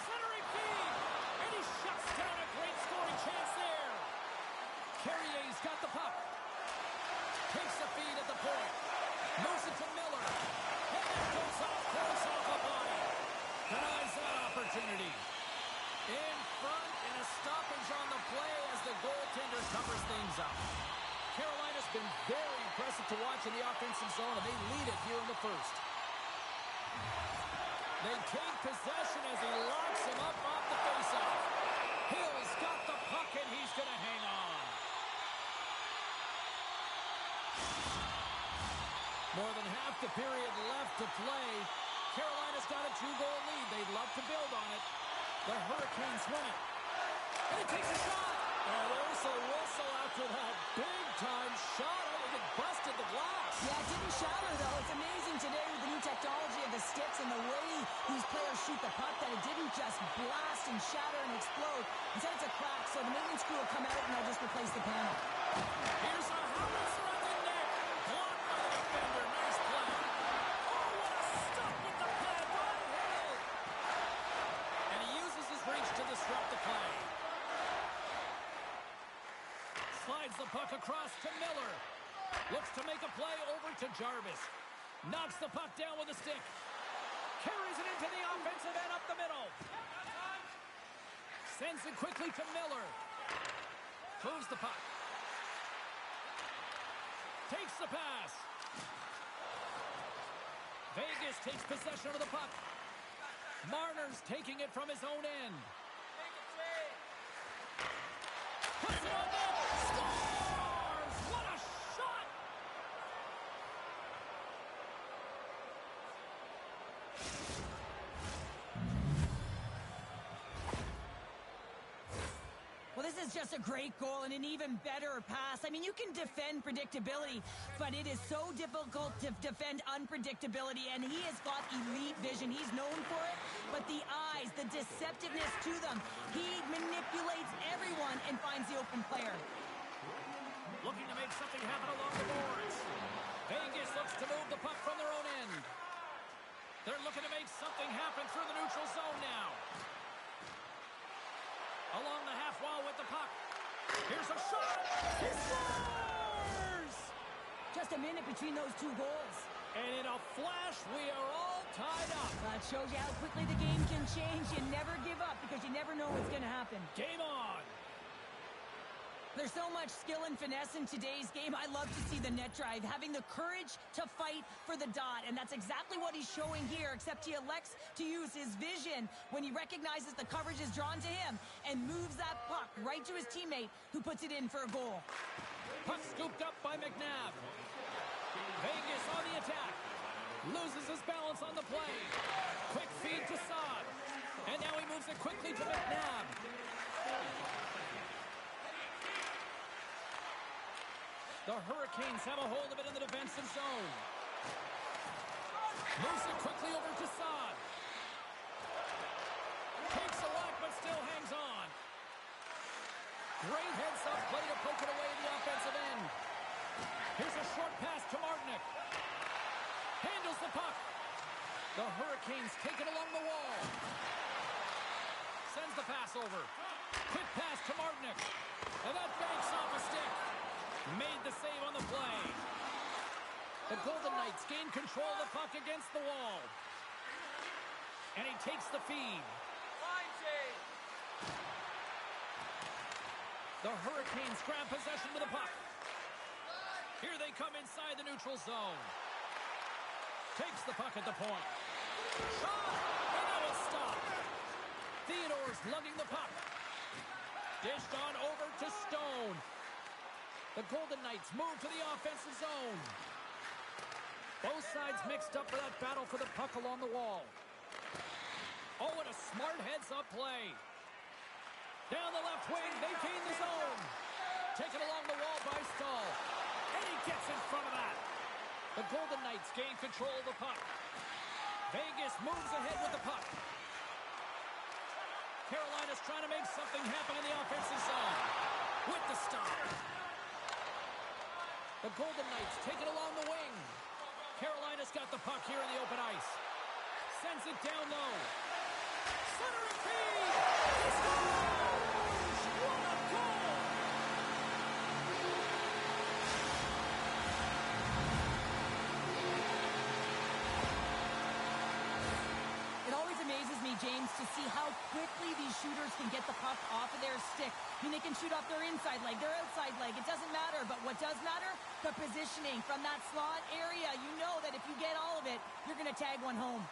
Centering feed. And he shuts down a great scoring chance there. Carrier's got the puck. Takes the feed at the point. Moves it to Miller. And that goes off close off the body. Denies that opportunity. In front, and a stoppage on the play as the goaltender covers things up. Carolina's been very impressive to watch in the offensive zone, and they lead it here in the first. They take possession as he locks him up off the faceoff. Hill's got the puck, and he's going to hang on. More than half the period left to play. Carolina's got a 2-goal lead. They'd love to build on it. The Hurricanes win it. And he takes a shot. And there's a whistle after that big-time shot. I think it busted the glass. Yeah, it didn't shatter, though. It's amazing today with the new technology of the sticks and the way these players shoot the puck that it didn't just blast and shatter and explode. Instead, it's a crack, so the maintenance crew will come out and they'll just replace the panel. Here's a howitzer up in there. Blocked by the defender. Nice play. Oh, what a stop with the pad by Hill. And he uses his reach to disrupt the play. Slides the puck across to Miller. Looks to make a play over to Jarvis. Knocks the puck down with a stick. Carries it into the offensive end up the middle. Sends it quickly to Miller. Moves the puck. Takes the pass. Vegas takes possession of the puck. Marner's taking it from his own end. Puts it on net. Scores! What a shot! Well, this is just a great goal and an even better pass. I mean, you can defend predictability, but it is so difficult to defend unpredictability, and he has got elite vision. He's known for it, but the eyes, the deceptiveness to them, he manipulates everyone and finds the open player. Looking to make something happen along the boards. Vegas looks to move the puck from their own end. They're looking to make something happen through the neutral zone now. Along the half wall with the puck. Here's a shot. He scores! Just a minute between those two goals. And in a flash, we are all tied up. That shows you how quickly the game can change. You never give up because you never know what's going to happen. Game on. There's so much skill and finesse in today's game. I love to see the net drive, having the courage to fight for the dot. And that's exactly what he's showing here, except he elects to use his vision when he recognizes the coverage is drawn to him and moves that puck right to his teammate who puts it in for a goal. Puck scooped up by McNabb. Vegas on the attack. Loses his balance on the play. Quick feed to Saad. And now he moves it quickly to McNabb. The Hurricanes have a hold of it in the defensive zone. Moves it quickly over to Saad. Takes a whack, but still hangs on. Great heads-up play to poke it away in the offensive end. Here's a short pass to Martinick. Handles the puck. The Hurricanes take it along the wall. Sends the pass over. Quick pass to Martinick. And that banks off a stick. Made the save on the play. The Golden Knights gain control of the puck against the wall. And he takes the feed. The Hurricanes grab possession with the puck. Here they come inside the neutral zone. Takes the puck at the point. Shot! And now it's stopped. Theodore's lugging the puck. Dished on over to Stone. The Golden Knights move to the offensive zone. Both sides mixed up for that battle for the puck along the wall. Oh, what a smart heads-up play. Down the left wing, they gain the zone. Taken along the wall by Stahl. And he gets in front of that. The Golden Knights gain control of the puck. Vegas moves ahead with the puck. Carolina's trying to make something happen in the offensive zone. With the stop. The Golden Knights take it along the wing. Carolina's got the puck here in the open ice. Sends down low. Centering feed. He scores! What a goal! It always amazes me, James, to see how quickly these shooters can get the puck off of their stick. I mean, they can shoot off their inside leg, their outside leg. It doesn't matter. But what does matter? The positioning from that slot area. You know that if you get all of it, you're going to tag one home.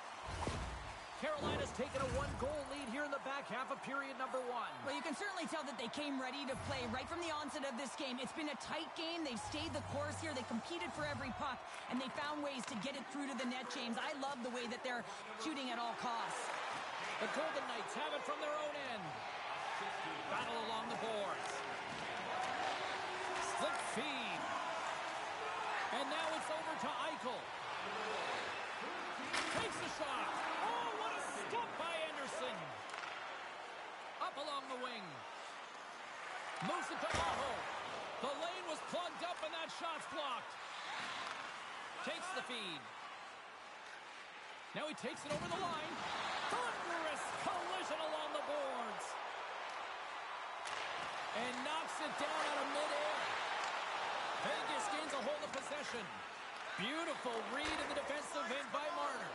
Carolina's taken a one-goal lead here in the back half of period number 1. Well, you can certainly tell that they came ready to play right from the onset of this game. It's been a tight game. They've stayed the course here. They competed for every puck, and they found ways to get it through to the net, James. I love the way that they're shooting at all costs. The Golden Knights have it from their own end. Battle along the boards. Slip feed. And now it's over to Eichel. Takes the shot. Oh, what a stop by Anderson. Up along the wing. Moves it to Aho. The lane was plugged up and that shot's blocked. Takes the feed. Now he takes it over the line. Thunderous collision along the boards. And knocks it down out of midair. Vegas gains a hold of possession. Beautiful read in the defensive end by Marner.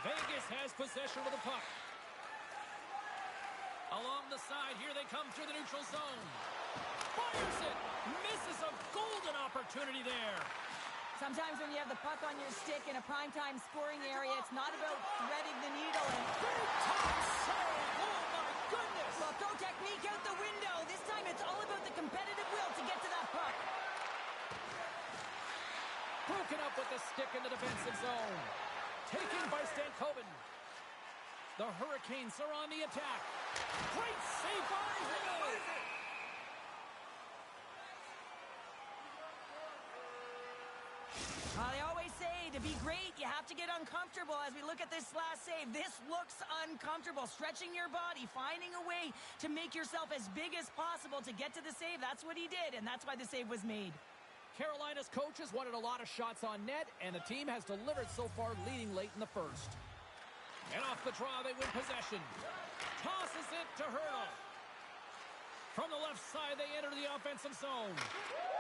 Vegas has possession of the puck. Along the side, here they come through the neutral zone. Fires it. Misses a golden opportunity there. Sometimes when you have the puck on your stick in a primetime scoring area, it's not about threading the needle. And Big time save. Oh, my goodness. well, throw technique out the window. This time it's all about the competitive will to get to that puck. Broken up with the stick in the defensive zone. Taken by Stankoven. The Hurricanes are on the attack. Great save by Hill. They always say to be great, you have to get uncomfortable. As we look at this last save, this looks uncomfortable. Stretching your body, finding a way to make yourself as big as possible to get to the save. That's what he did, and that's why the save was made. Carolina's coaches wanted a lot of shots on net, and the team has delivered so far, leading late in the first. And off the draw, they win possession. Tosses it to Hurdle. From the left side, they enter the offensive zone.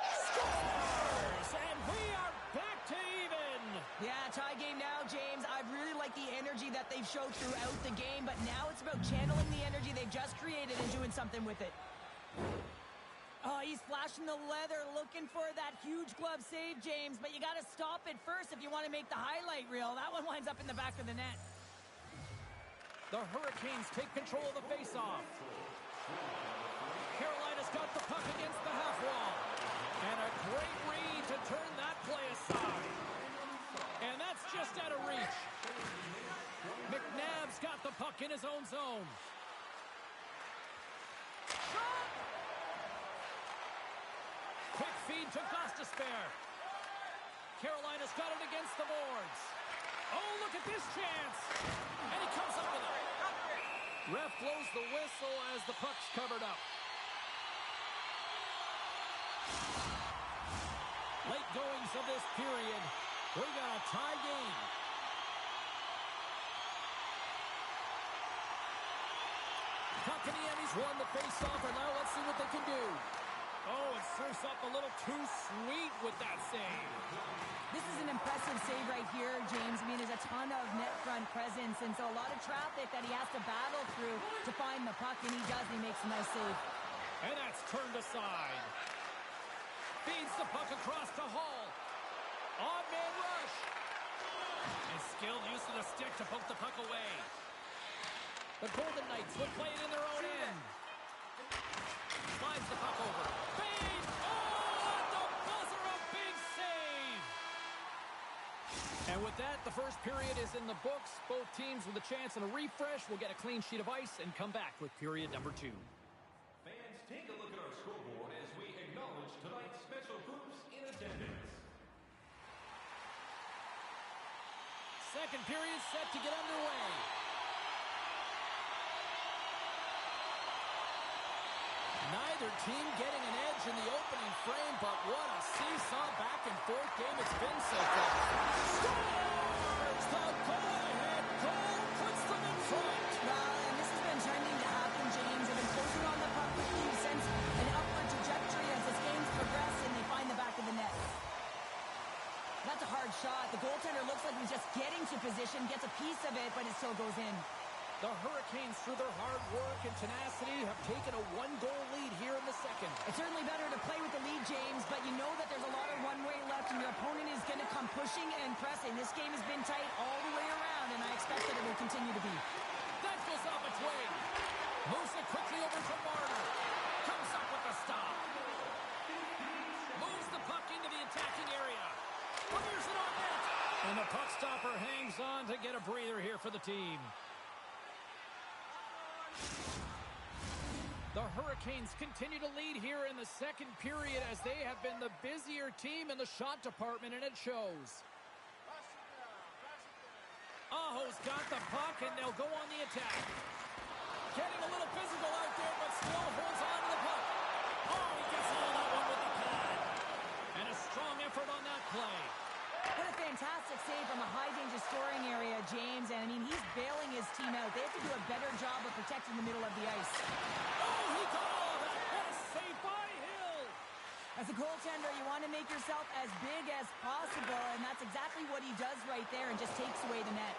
Scores! And we are back to even. Yeah, tie game now, James. I really like the energy that they've showed throughout the game, but now it's about channeling the energy they've just created and doing something with it. Oh, he's flashing the leather, looking for that huge glove save, James, but you got to stop it first if you want to make the highlight reel. That one winds up in the back of the net. The Hurricanes take control of the faceoff. Carolina's got the puck against the half wall. And a great read to turn that play aside. And that's just out of reach. McNabb's got the puck in his own zone. Shot! Quick feed to Gostisbehere. Carolina's got it against the boards. Oh, look at this chance. And he comes up with it. Ref blows the whistle as the puck's covered up. Late goings of this period. We got a tie game. Kotkaniemi's won the faceoff, and now let's see what they can do. Oh, it serves up a little too sweet with that save. This is an impressive save right here, James. I mean, there's a ton of net front presence, and so a lot of traffic that he has to battle through to find the puck, and he does, and he makes a nice save. And that's turned aside. Feeds the puck across to Hall. Odd-man rush. And skilled use of the stick to poke the puck away. The Golden Knights will play it in their own end. Slides the puck over. Fade! Oh, at the buzzer, a big save! And with that, the first period is in the books. Both teams with a chance and a refresh will get a clean sheet of ice and come back with period number 2. Fans, take a look at our scoreboard as we acknowledge tonight's special groups in attendance. Second period set to get underway. Neither team getting an edge in the opening frame, but what a seesaw back and forth game it's been so far. Scores the goal into position, gets a piece of it, but it still goes in. The Hurricanes, through their hard work and tenacity, have taken a one-goal lead here in the second. It's certainly better to play with the lead, James, but you know that there's a lot of one-way left, and your opponent is going to come pushing and pressing. This game has been tight all the way around, and I expect that it will continue to be. That goes off its way. Moves it quickly over to Marner. Comes up with the stop. Moves the puck into the attacking area. Fires it on net. And the puck stopper hangs on to get a breather here for the team. The Hurricanes continue to lead here in the second period as they have been the busier team in the shot department, and it shows. Aho's got the puck, and they'll go on the attack. Getting a little physical out there, but still holds on to the puck. Oh, he gets all that one with the pad. And a strong effort on that play. What a fantastic save from a high-danger scoring area, James. And, I mean, he's bailing his team out. They have to do a better job of protecting the middle of the ice. Oh, he got all of it. What a save by Hill. As a goaltender, you want to make yourself as big as possible, and that's exactly what he does right there and just takes away the net.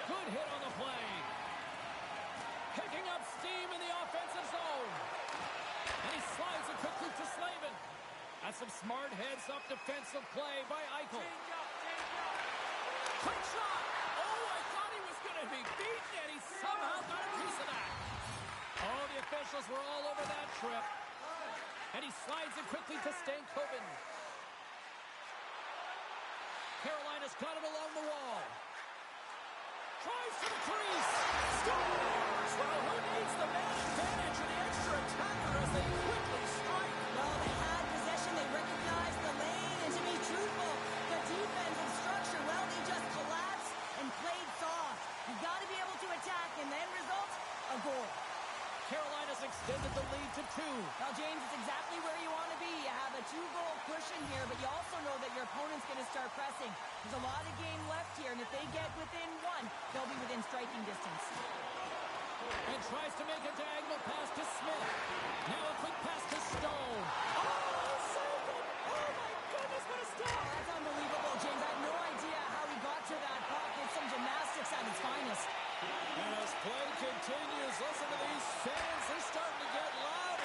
Good hit on the play. Picking up steam in the offensive zone. And he slides it quickly to Slavin. That's some smart heads-up defensive play by Eichel. Quick shot! Oh, I thought he was going to be beaten, and he somehow got a piece of that. Oh, the officials were all over that trip. And he slides it quickly to Stankoven. Carolina's got it along the wall. Tries to the crease. Scores! Well, who needs the man advantage and the extra attacker as they quickly strike? Well, they had possession. They recognized the lane. And to be truthful, the defensive structure, well, they just collapsed and played soft. You've got to be able to attack, and the end result, a goal. Carolina's extended the lead to 2. Well, James, it's exactly where you want to be. You have a 2-goal cushion here, but you also know that your opponent's going to start pressing. There's a lot of game left here, and if they get within 1, they'll be within striking distance. And tries to make a diagonal pass to Smith. Now a quick pass to Stone. Oh, saved it! Oh, my goodness, what a stop! Oh, that's unbelievable, James. I have no idea how he got to that puck. It's some gymnastics at its finest. And as play continues, listen to these fans. They're starting to get loud.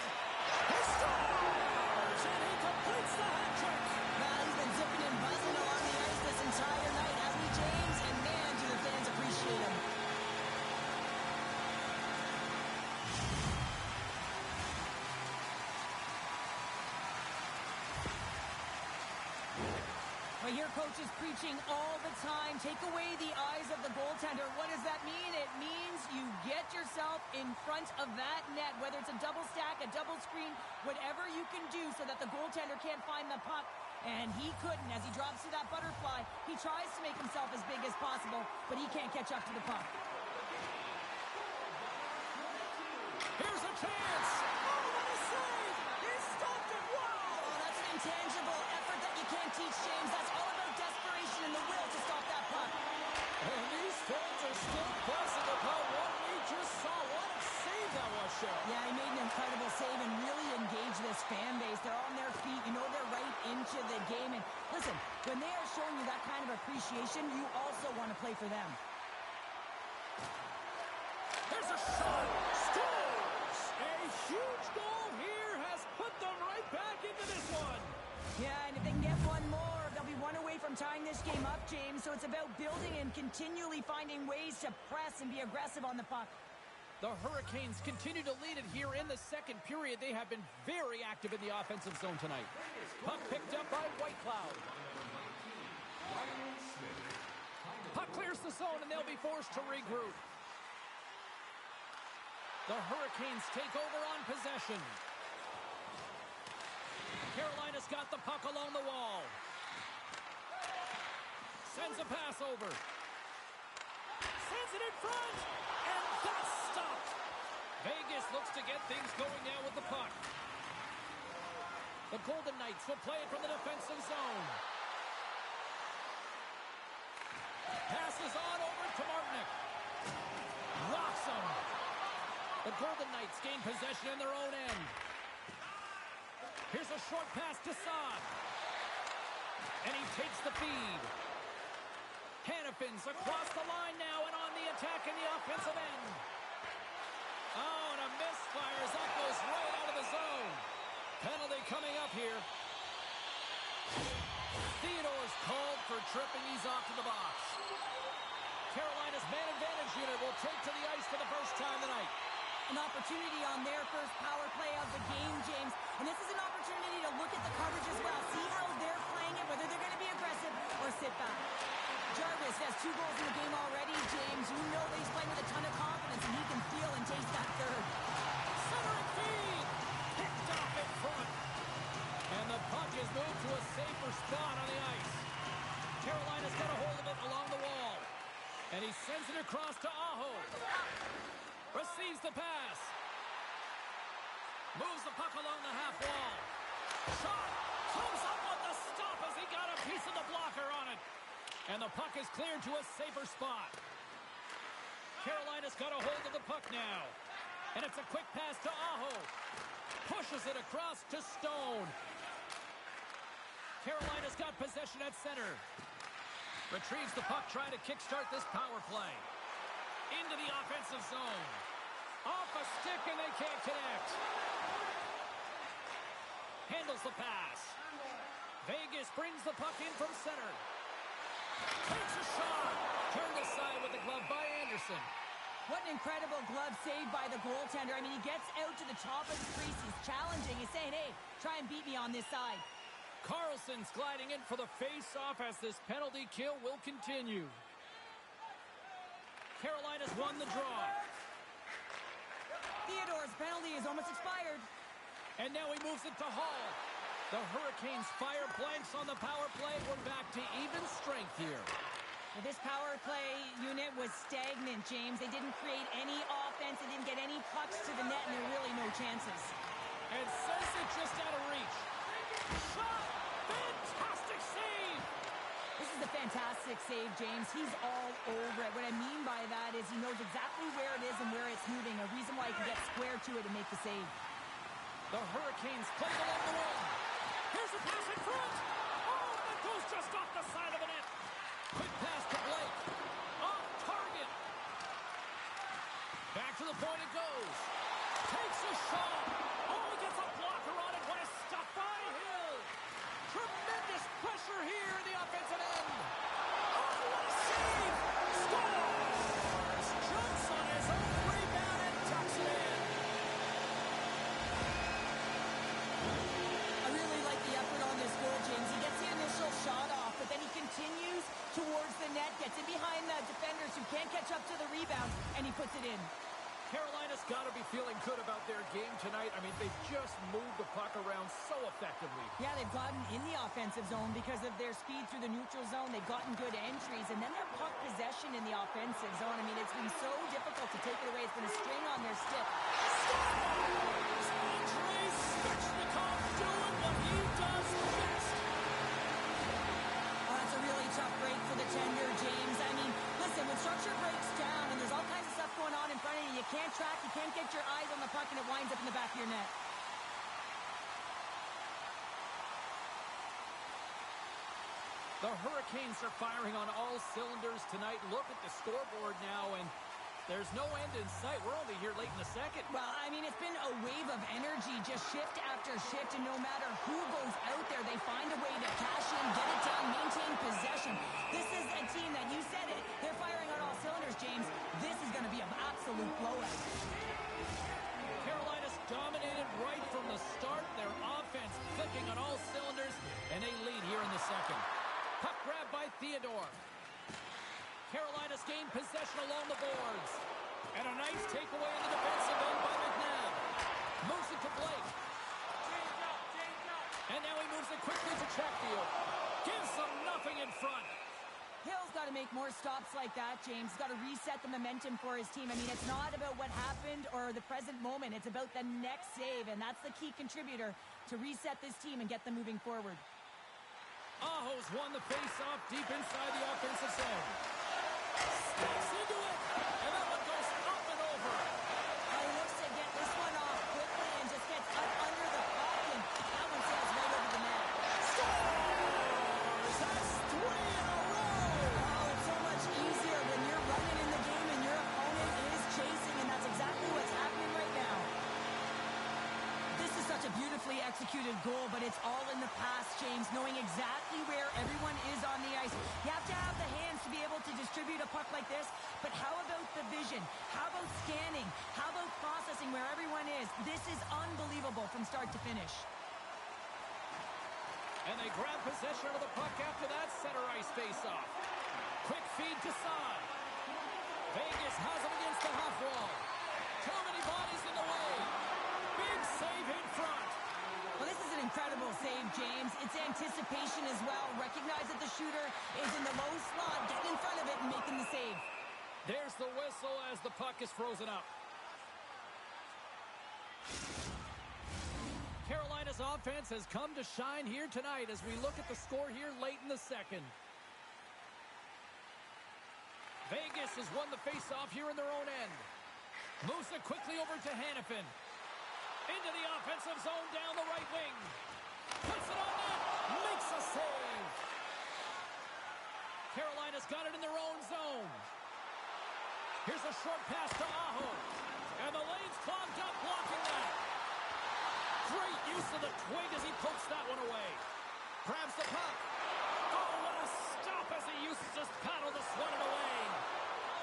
He scores! And he completes the hat trick. Well, he's been zipping and buzzing along the ice this entire night, hasn't he, James? And man, do the fans appreciate him. Well, your coach is preaching all the time. Take away the eyes of the goaltender. What does that mean? It means you get yourself in front of that net, whether it's a double stack, a double screen, whatever you can do so that the goaltender can't find the puck. And he couldn't. As he drops to that butterfly, he tries to make himself as big as possible, but he can't catch up to the puck. Here's a chance. Oh, what a save! He stopped it. Wow! Oh, that's an intangible effort that you can't teach, James. That's all about desperation and the will to stop that puck. And these fans are still pressing upon what we just saw. What a save that was, Sheriff. Yeah, he made an incredible save and really engaged this fan base. They're on their feet. You know they're right into the game. And listen, when they are showing you that kind of appreciation, you also want to play for them. There's a shot. Scores! A huge goal here has put them right back into this one. Yeah, and if they can get one more, they'll be one away from tying this game up, James. So it's about building and continually finding ways to press and be aggressive on the puck. The Hurricanes continue to lead it here in the second period. They have been very active in the offensive zone tonight. Puck picked up by Whitecloud. Puck clears the zone, and they'll be forced to regroup. The Hurricanes take over on possession. Carolina's got the puck along the wall. Sends a pass over. Sends it in front. And that's stopped. Vegas looks to get things going now with the puck. The Golden Knights will play it from the defensive zone. Passes on over to Martinick. Rocks him. The Golden Knights gain possession in their own end. Here's a short pass to Saad. And he takes the feed. Hanifins across the line now and on the attack in the offensive end. Oh, and a misfire as that goes right out of the zone. Penalty coming up here. Theodore's called for tripping. He's off to the box. Carolina's man advantage unit will take to the ice for the first time tonight. An opportunity on their first power play of the game, James. And this is an opportunity to look at the coverage as well. See how they're playing it, whether they're going to be aggressive or sit back. Jarvis has 2 goals in the game already, James. You know that he's playing with a ton of confidence, and he can feel and taste that third. Centering feed! Picked off in front. And the puck is moved to a safer spot on the ice. Carolina's got a hold of it along the wall. And he sends it across to Aho. Receives the pass. Moves the puck along the half wall. Shot! Comes up with the stop as he got a piece of the blocker on it. And the puck is cleared to a safer spot. Carolina's got a hold of the puck now. And it's a quick pass to Aho. Pushes it across to Stone. Carolina's got possession at center. Retrieves the puck, trying to kickstart this power play. Into the offensive zone. Off a stick, and they can't connect. Handles the pass. Vegas brings the puck in from center. Takes a shot. Turned aside with the glove by Anderson. What an incredible glove save by the goaltender. I mean, he gets out to the top of the crease. He's challenging. He's saying, hey, try and beat me on this side. Carlson's gliding in for the face-off as this penalty kill will continue. Carolina's won the draw. Theodore's penalty is almost expired. And now he moves it to Hall. The Hurricanes fire blanks on the power play. We're back to even strength here. Well, this power play unit was stagnant, James. They didn't create any offense. They didn't get any pucks to the net, and there were really no chances. And sends it just out of reach. Shot! Fantastic save! This is a fantastic save, James. He's all over it. What I mean by that is he knows exactly where it is and where it's moving. A reason why he can get square to it and make the save. The Hurricanes play it along the wall. Here's a pass in front. Oh, that goes just off the side of the net. Quick pass to Blake. Off target. Back to the point it goes. Takes a shot. Oh, he gets a blocker on it. What a stop by Hill. Tremendous pressure here in the offensive end. Oh, what a save. Scores. Jumps on his own rebound and tucks it in. I really like the effort on this goal, James. He gets the initial shot off, but then he continues towards the net, gets in behind the defenders who can't catch up to the rebound, and he puts it in. Carolina's got to be feeling good about their game tonight. I mean, they've just moved the puck around so effectively. Yeah, they've gotten in the offensive zone because of their speed through the neutral zone. They've gotten good entries, and then their puck possession in the offensive zone. I mean, it's been so difficult to take it away. It's been a string on their stick. Andre Svechnikov doing what he does best. Oh, that's a really tough break for the tender, James. I mean, listen, when structure breaks down and there's all kinds of stuff going on in front of you, you can't track, you can't get your eyes on the puck, and it winds up in the back of your net. The Hurricanes are firing on all cylinders tonight. Look at the scoreboard now, and there's no end in sight. We're only here late in the second. Well, I mean, it's been a wave of energy, just shift after shift, and no matter who goes out there, they find a way to cash in, get it down, maintain possession. This is a team that, you said it, they're firing on all cylinders, James. This is going to be an absolute blowout. Carolina's dominated right from the start. Their offense clicking on all cylinders, and they lead here in the second. Puck grab by Theodore. Carolina's gained possession along the boards. And a nice takeaway in the defensive end by McNabb. Moves it to Blake. And now he moves it quickly to Chatfield. Gives them nothing in front. Hill's got to make more stops like that, James. He's got to reset the momentum for his team. I mean, it's not about what happened or the present moment. It's about the next save, and that's the key contributor to reset this team and get them moving forward. Aho's won the face-off deep inside the offensive zone. Steps into it, and that one goes up and over. He looks to get this one off quickly and just gets up under the puck, and that one sails right over the net. Scores! That's 3 in a row! Oh, it's so much executed goal, but it's all in the pass, James, knowing exactly where everyone is on the ice. You have to have the hands to be able to distribute a puck like this, but how about the vision? How about scanning? How about processing where everyone is? This is unbelievable from start to finish. And they grab possession of the puck after that center ice faceoff. Quick feed to Saad. Vegas has him against the half wall. Too many bodies in the way. Big save in front. Well, this is an incredible save, James. It's anticipation as well. Recognize that the shooter is in the low slot, getting in front of it and making the save. There's the whistle as the puck is frozen up. Carolina's offense has come to shine here tonight as we look at the score here late in the second. Vegas has won the faceoff here in their own end. Moves it quickly over to Hannafin. Into the offensive zone down the right wing. Puts it on net. Makes a save. Carolina's got it in their own zone. Here's a short pass to Aho. And the lane's clogged up, blocking that. Great use of the twig as he pokes that one away. Grabs the puck. Oh, what a stop as he uses his paddle to sweat it away.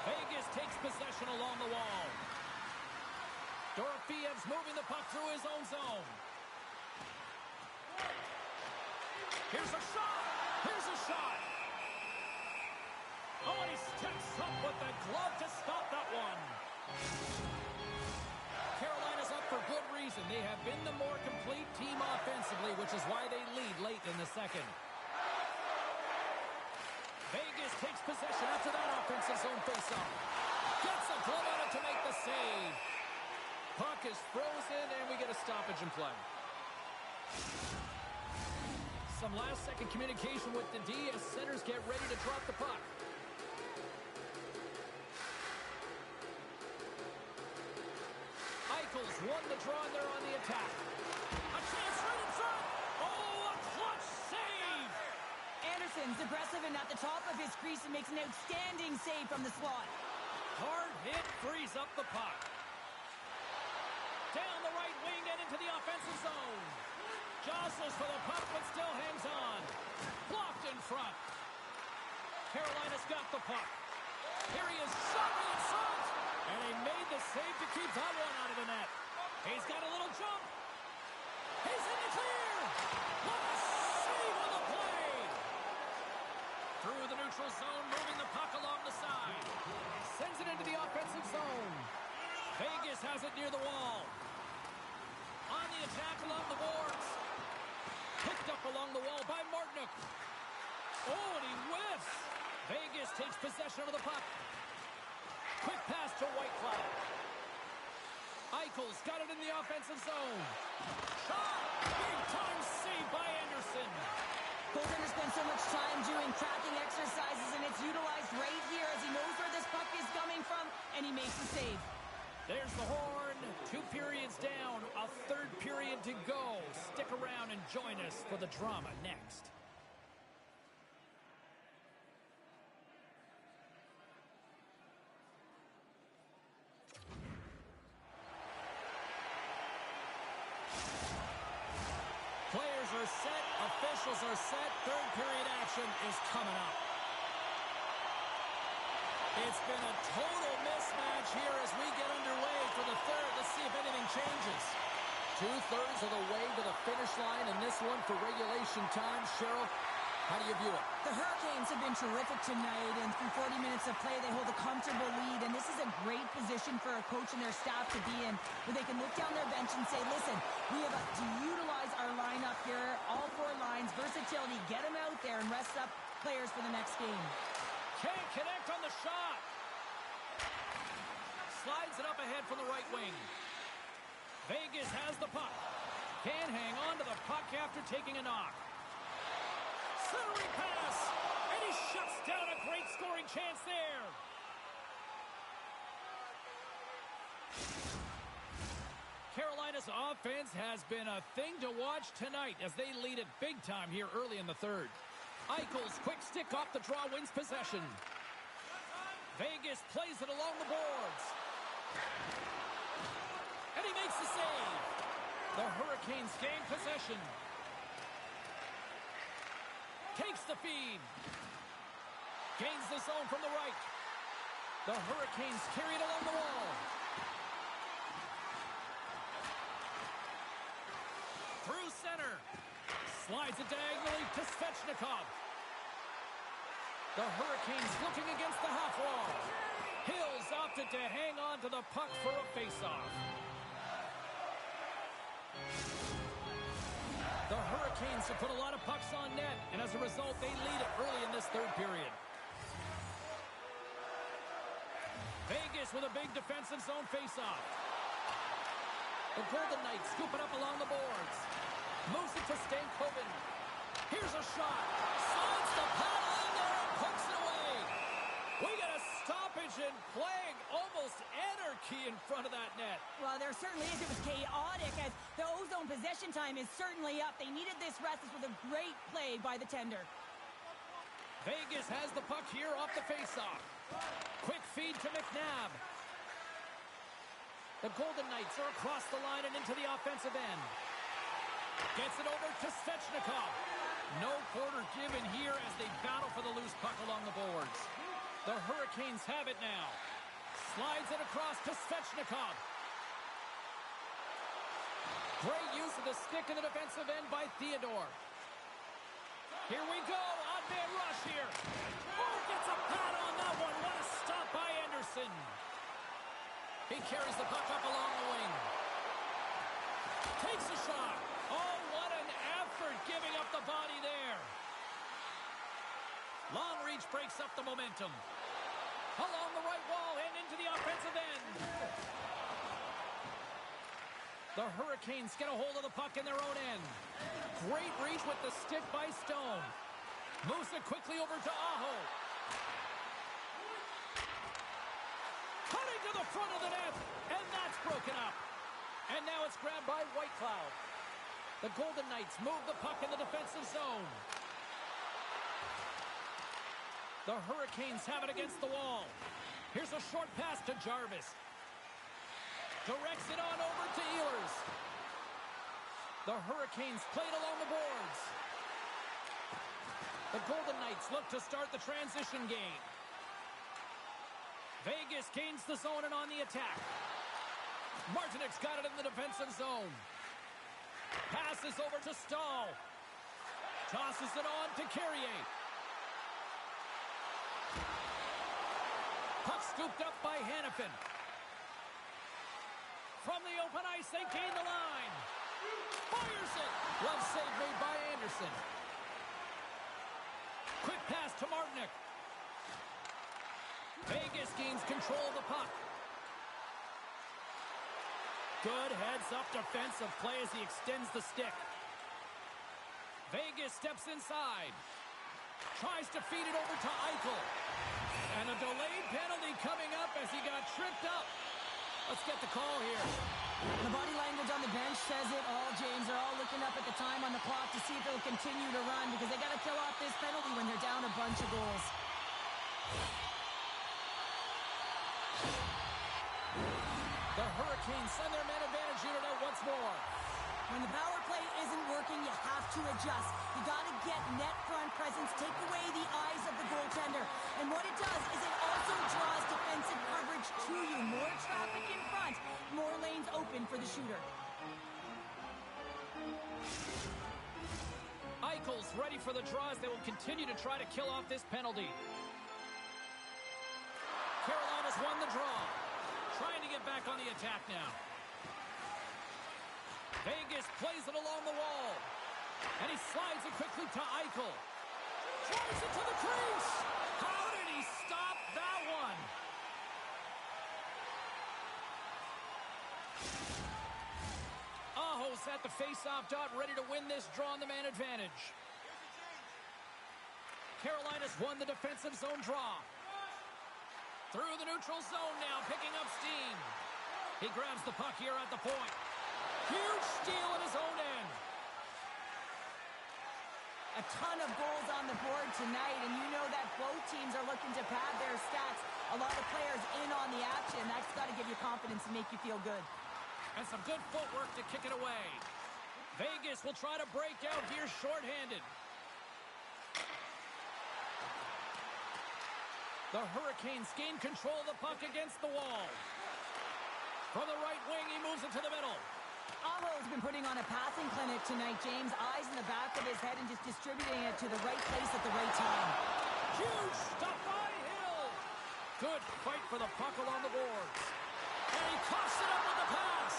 Vegas takes possession along the wall. Dorofiev's moving the puck through his own zone. Here's a shot. Here's a shot. Oh, and he steps up with the glove to stop that one. Carolina's up for good reason. They have been the more complete team offensively, which is why they lead late in the second. Vegas takes possession after that offensive zone faceoff. Gets a glove on it to make the save. Puck is frozen, and we get a stoppage in play. Some last-second communication with the D as centers get ready to drop the puck. Eichel's won the draw, and they're on the attack. A chance right in front. Oh, a clutch save. Anderson's aggressive and at the top of his crease and makes an outstanding save from the slot. Hard hit frees up the puck. Down the right wing and into the offensive zone. Jostles for the puck, but still hangs on. Blocked in front. Carolina's got the puck. Here he is, shoving in front. And he made the save to keep that one out of the net. He's got a little jump. He's in the clear. What a save on the play. Through the neutral zone, moving the puck along the side. Sends it into the offensive zone. Vegas has it near the wall. On the attack along the boards. Picked up along the wall by Martinook. Oh, and he whiffs. Vegas takes possession of the puck. Quick pass to Whitecloud. Eichel's got it in the offensive zone. Shot! Big time save by Anderson. Goaltender spends so much time doing tracking exercises, and it's utilized right here as he knows where this puck is coming from, and he makes the save. There's the horn. 2 periods down. A third period to go. Stick around and join us for the drama next. Players are set. Officials are set. Third period action is coming up. It's been a total mismatch here as we get underway for the third. Let's see if anything changes. 2/3 of the way to the finish line in this one for regulation time. Cheryl, how do you view it? The Hurricanes have been terrific tonight, and through 40 minutes of play, they hold a comfortable lead, and this is a great position for a coach and their staff to be in, where they can look down their bench and say, listen, we have to utilize our lineup here, all 4 lines, versatility, get them out there and rest up players for the next game. Can't connect on the shot. Slides it up ahead from the right wing. Vegas has the puck. Can't hang on to the puck after taking a knock. Centering pass. And he shuts down a great scoring chance there. Carolina's offense has been a thing to watch tonight as they lead it big time here early in the third. Eichel's quick stick off the draw wins possession. Vegas plays it along the boards. And he makes the save. The Hurricanes gain possession. Takes the feed. Gains the zone from the right. The Hurricanes carry it along the wall. Through center. Slides it diagonally to Svechnikov. The Hurricanes looking against the half wall. Hills opted to hang on to the puck for a faceoff. The Hurricanes have put a lot of pucks on net, and as a result, they lead it early in this third period. Vegas with a big defensive zone faceoff. The Golden Knights scoop it up along the boards. Moves it to Stankoven. Here's a shot. Slides the paddle in there and pokes it away. We got a stoppage and playing almost anarchy in front of that net. Well, there certainly is. It was chaotic as the ozone possession time is certainly up. They needed this rest. This was a great play by the tender. Vegas has the puck here off the faceoff. Quick feed to McNabb. The Golden Knights are across the line and into the offensive end. Gets it over to Svechnikov. No quarter given here as they battle for the loose puck along the boards. The Hurricanes have it now. Slides it across to Svechnikov. Great use of the stick in the defensive end by Theodore. Here we go. Odd man rush here. Oh, gets a pad on that one. What a stop by Anderson. He carries the puck up along the wing. Takes a shot. Oh, what an effort giving up the body there. Long reach breaks up the momentum. Along the right wall and into the offensive end. The Hurricanes get a hold of the puck in their own end. Great reach with the stick by Stone. Moves it quickly over to Aho. Cutting to the front of the net, and that's broken up. And now it's grabbed by Whitecloud. The Golden Knights move the puck in the defensive zone. The Hurricanes have it against the wall. Here's a short pass to Jarvis. Directs it on over to Ehlers. The Hurricanes played along the boards. The Golden Knights look to start the transition game. Vegas gains the zone and on the attack. Martinik's got it in the defensive zone. Passes over to Stahl. Tosses it on to Carrier. Puck scooped up by Hannafin. From the open ice, they gain the line. Fires it. Glove save made by Anderson. Quick pass to Martinic. Vegas gains control of the puck. Good heads-up defensive play as he extends the stick. Vegas steps inside. Tries to feed it over to Eichel. And a delayed penalty coming up as he got tripped up. Let's get the call here. The body language on the bench says it all, James. They're all looking up at the time on the clock to see if they'll continue to run because they got to kill off this penalty when they're down a bunch of goals. The Hurricanes send their man advantage unit out once more. When the power play isn't working, you have to adjust. You got to get net front presence, take away the eyes of the goaltender. And what it does is it also draws defensive coverage to you. More traffic in front, more lanes open for the shooter. Eichel's ready for the draws. They will continue to try to kill off this penalty. Carolina's won the draw. Trying to get back on the attack now. Vegas plays it along the wall. And he slides it quickly to Eichel. Drives it to the crease. How did he stop that one? Aho's at the face-off dot, ready to win this draw on the man advantage. Carolina's won the defensive zone draw. Through the neutral zone now, picking up steam. He grabs the puck here at the point. Huge steal at his own end. A ton of goals on the board tonight, and you know that both teams are looking to pad their stats. A lot of players in on the action. That's got to give you confidence and make you feel good. And some good footwork to kick it away. Vegas will try to break out here shorthanded. The Hurricanes gain control of the puck against the wall. From the right wing, he moves it to the middle. Aho's been putting on a passing clinic tonight, James. Eyes in the back of his head and just distributing it to the right place at the right time. Huge stuff by Hill. Good fight for the puck along the boards. And he coughs it up with the pass.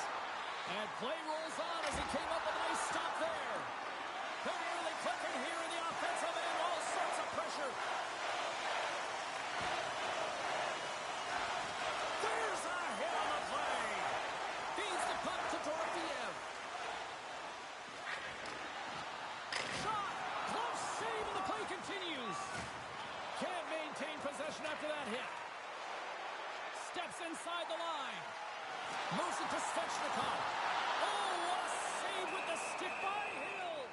And play rolls on as he came up with a nice stop there. They're nearly clicking here in the offensive end. All sorts of pressure. There's a hit on the play. Feeds the puck to Dorofeev. Shot. Close save, and the play continues. Can't maintain possession after that hit. Steps inside the line. Moves it to Svechnikov. Oh, what a save with the stick by Hill.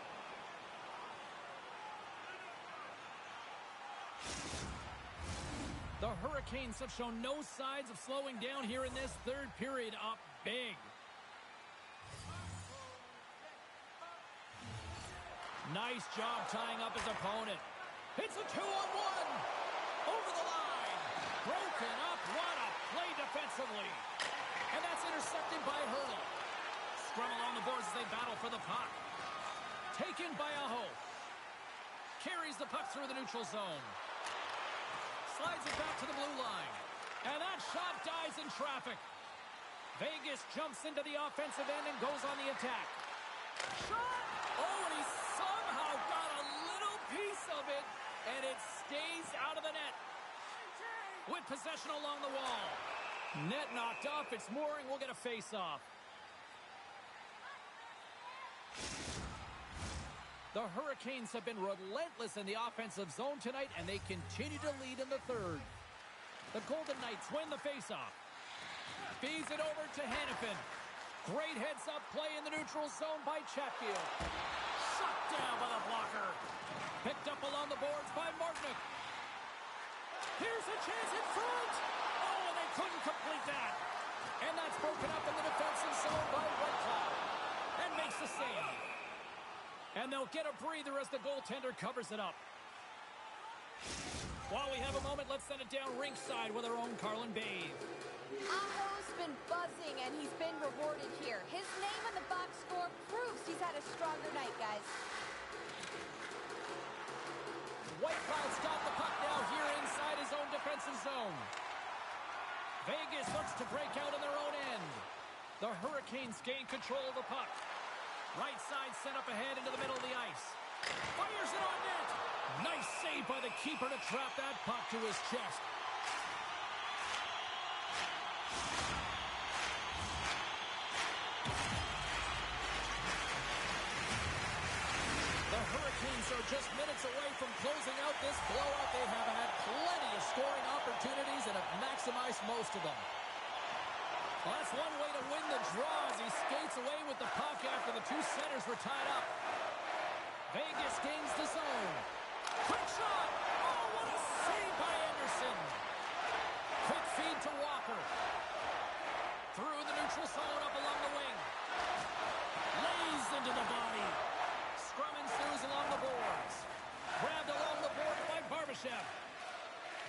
The Hurricanes have shown no signs of slowing down here in this third period, up big. Nice job tying up his opponent. It's a 2-on-1. Over the line. Broken up. What a play defensively. And that's intercepted by Hurdle. Scrum along the boards as they battle for the puck. Taken by Aho. Carries the puck through the neutral zone. Slides it back to the blue line. And that shot dies in traffic. Vegas jumps into the offensive end and goes on the attack. Shot! Oh, and he somehow got a little piece of it, and it stays out of the net. With possession along the wall. Net knocked off. It's Mooring. We'll get a face-off. The Hurricanes have been relentless in the offensive zone tonight, and they continue to lead in the third. The Golden Knights win the face-off. Feeds it over to Hannafin. Great heads-up play in the neutral zone by Chatfield. Shot down by the blocker. Picked up along the boards by Martinick. Here's a chance in front. Oh, and they couldn't complete that. And that's broken up in the defensive zone by Whitecloud. And makes the save. And they'll get a breather as the goaltender covers it up. While we have a moment, let's send it down ringside with our own Carlin Bathe. Aho's been buzzing, and he's been rewarded here. His name in the box score proves he's had a stronger night, guys. Whitecloud's got the puck now here inside his own defensive zone. Vegas looks to break out in their own end. The Hurricanes gain control of the puck. Right side sent up ahead into the middle of the ice. Fires it on net. Nice save by the keeper to trap that puck to his chest. The Hurricanes are just minutes away from closing out this blowout. They have had plenty of scoring opportunities and have maximized most of them. Well, that's one way to win the draw as he skates away with the puck after the two centers were tied up. Vegas gains the zone. Quick shot! Oh, what a save by Anderson! Quick feed to Walker. Through the neutral zone up along the wing. Lays into the body. Scrum ensues along the boards. Grabbed along the board by Barbashev.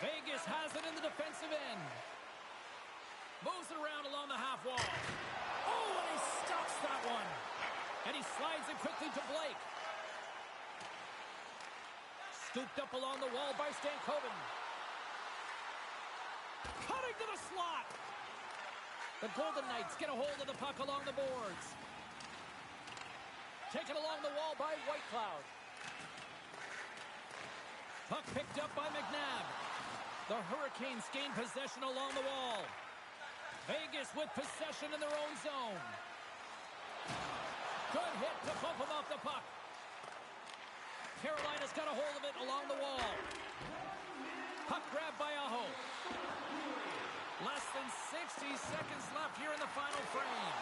Vegas has it in the defensive end. Moves it around along the half wall. Oh, and he stops that one. And he slides it quickly to Blake. Scooped up along the wall by Stankoven. Cutting to the slot. The Golden Knights get a hold of the puck along the boards. Taken along the wall by Whitecloud. Puck picked up by McNabb. The Hurricanes gain possession along the wall. Vegas with possession in their own zone. Good hit to bump him off the puck. Carolina's got a hold of it along the wall. Puck grabbed by Aho. Less than 60 seconds left here in the final frame.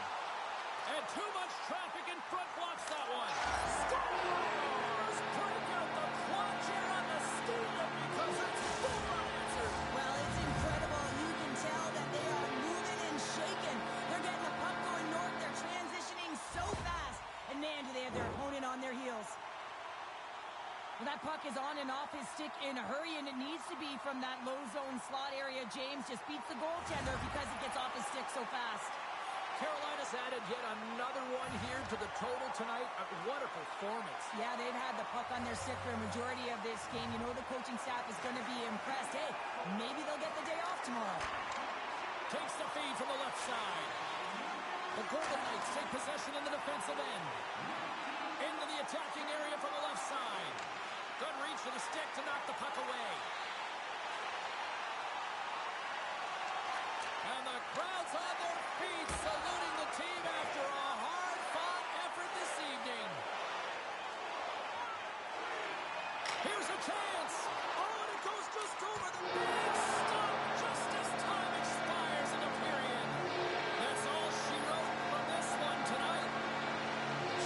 And too much traffic in front blocks that one. Scores! Break out the quad chair on the stadium because it's full unanswered. Well, it's incredible. You can tell that they are moving and shaking. They're getting the puck going north. They're stick in a hurry, and it needs to be from that low zone slot area. James just beats the goaltender because it gets off his stick so fast. Carolina's added yet another one here to the total tonight. What a performance. Yeah, they've had the puck on their stick for a majority of this game. You know the coaching staff is going to be impressed. Hey, maybe they'll get the day off tomorrow. Takes the feed from the left side. The Golden Knights take possession in the defensive end. Into the attacking area from the left side. Good reach for the stick to knock the puck away. And the crowd's on their feet, saluting the team after a hard-fought effort this evening. Here's a chance. Oh, and it goes just over the big stop just as time expires in the period. That's all she wrote from this one tonight.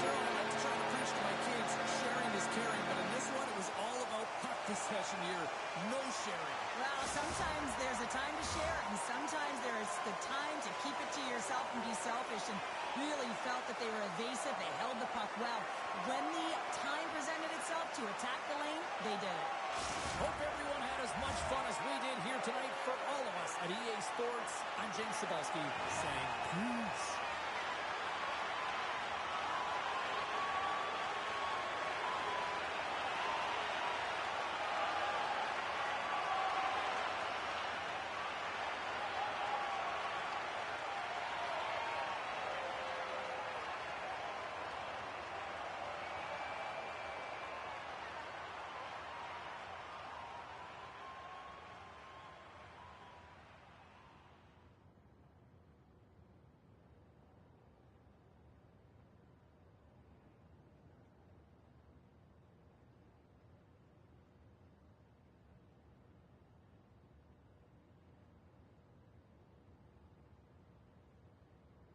Sure, I like to try to preach to my kids, sharing is caring, but in this one, it was all about puck possession here. No sharing. Well, sometimes there's a time to share, and sometimes there's the time to keep it to yourself and be selfish, and really felt that they were evasive. They held the puck well. When the time presented itself to attack the lane, they did it. Hope everyone had as much fun as we did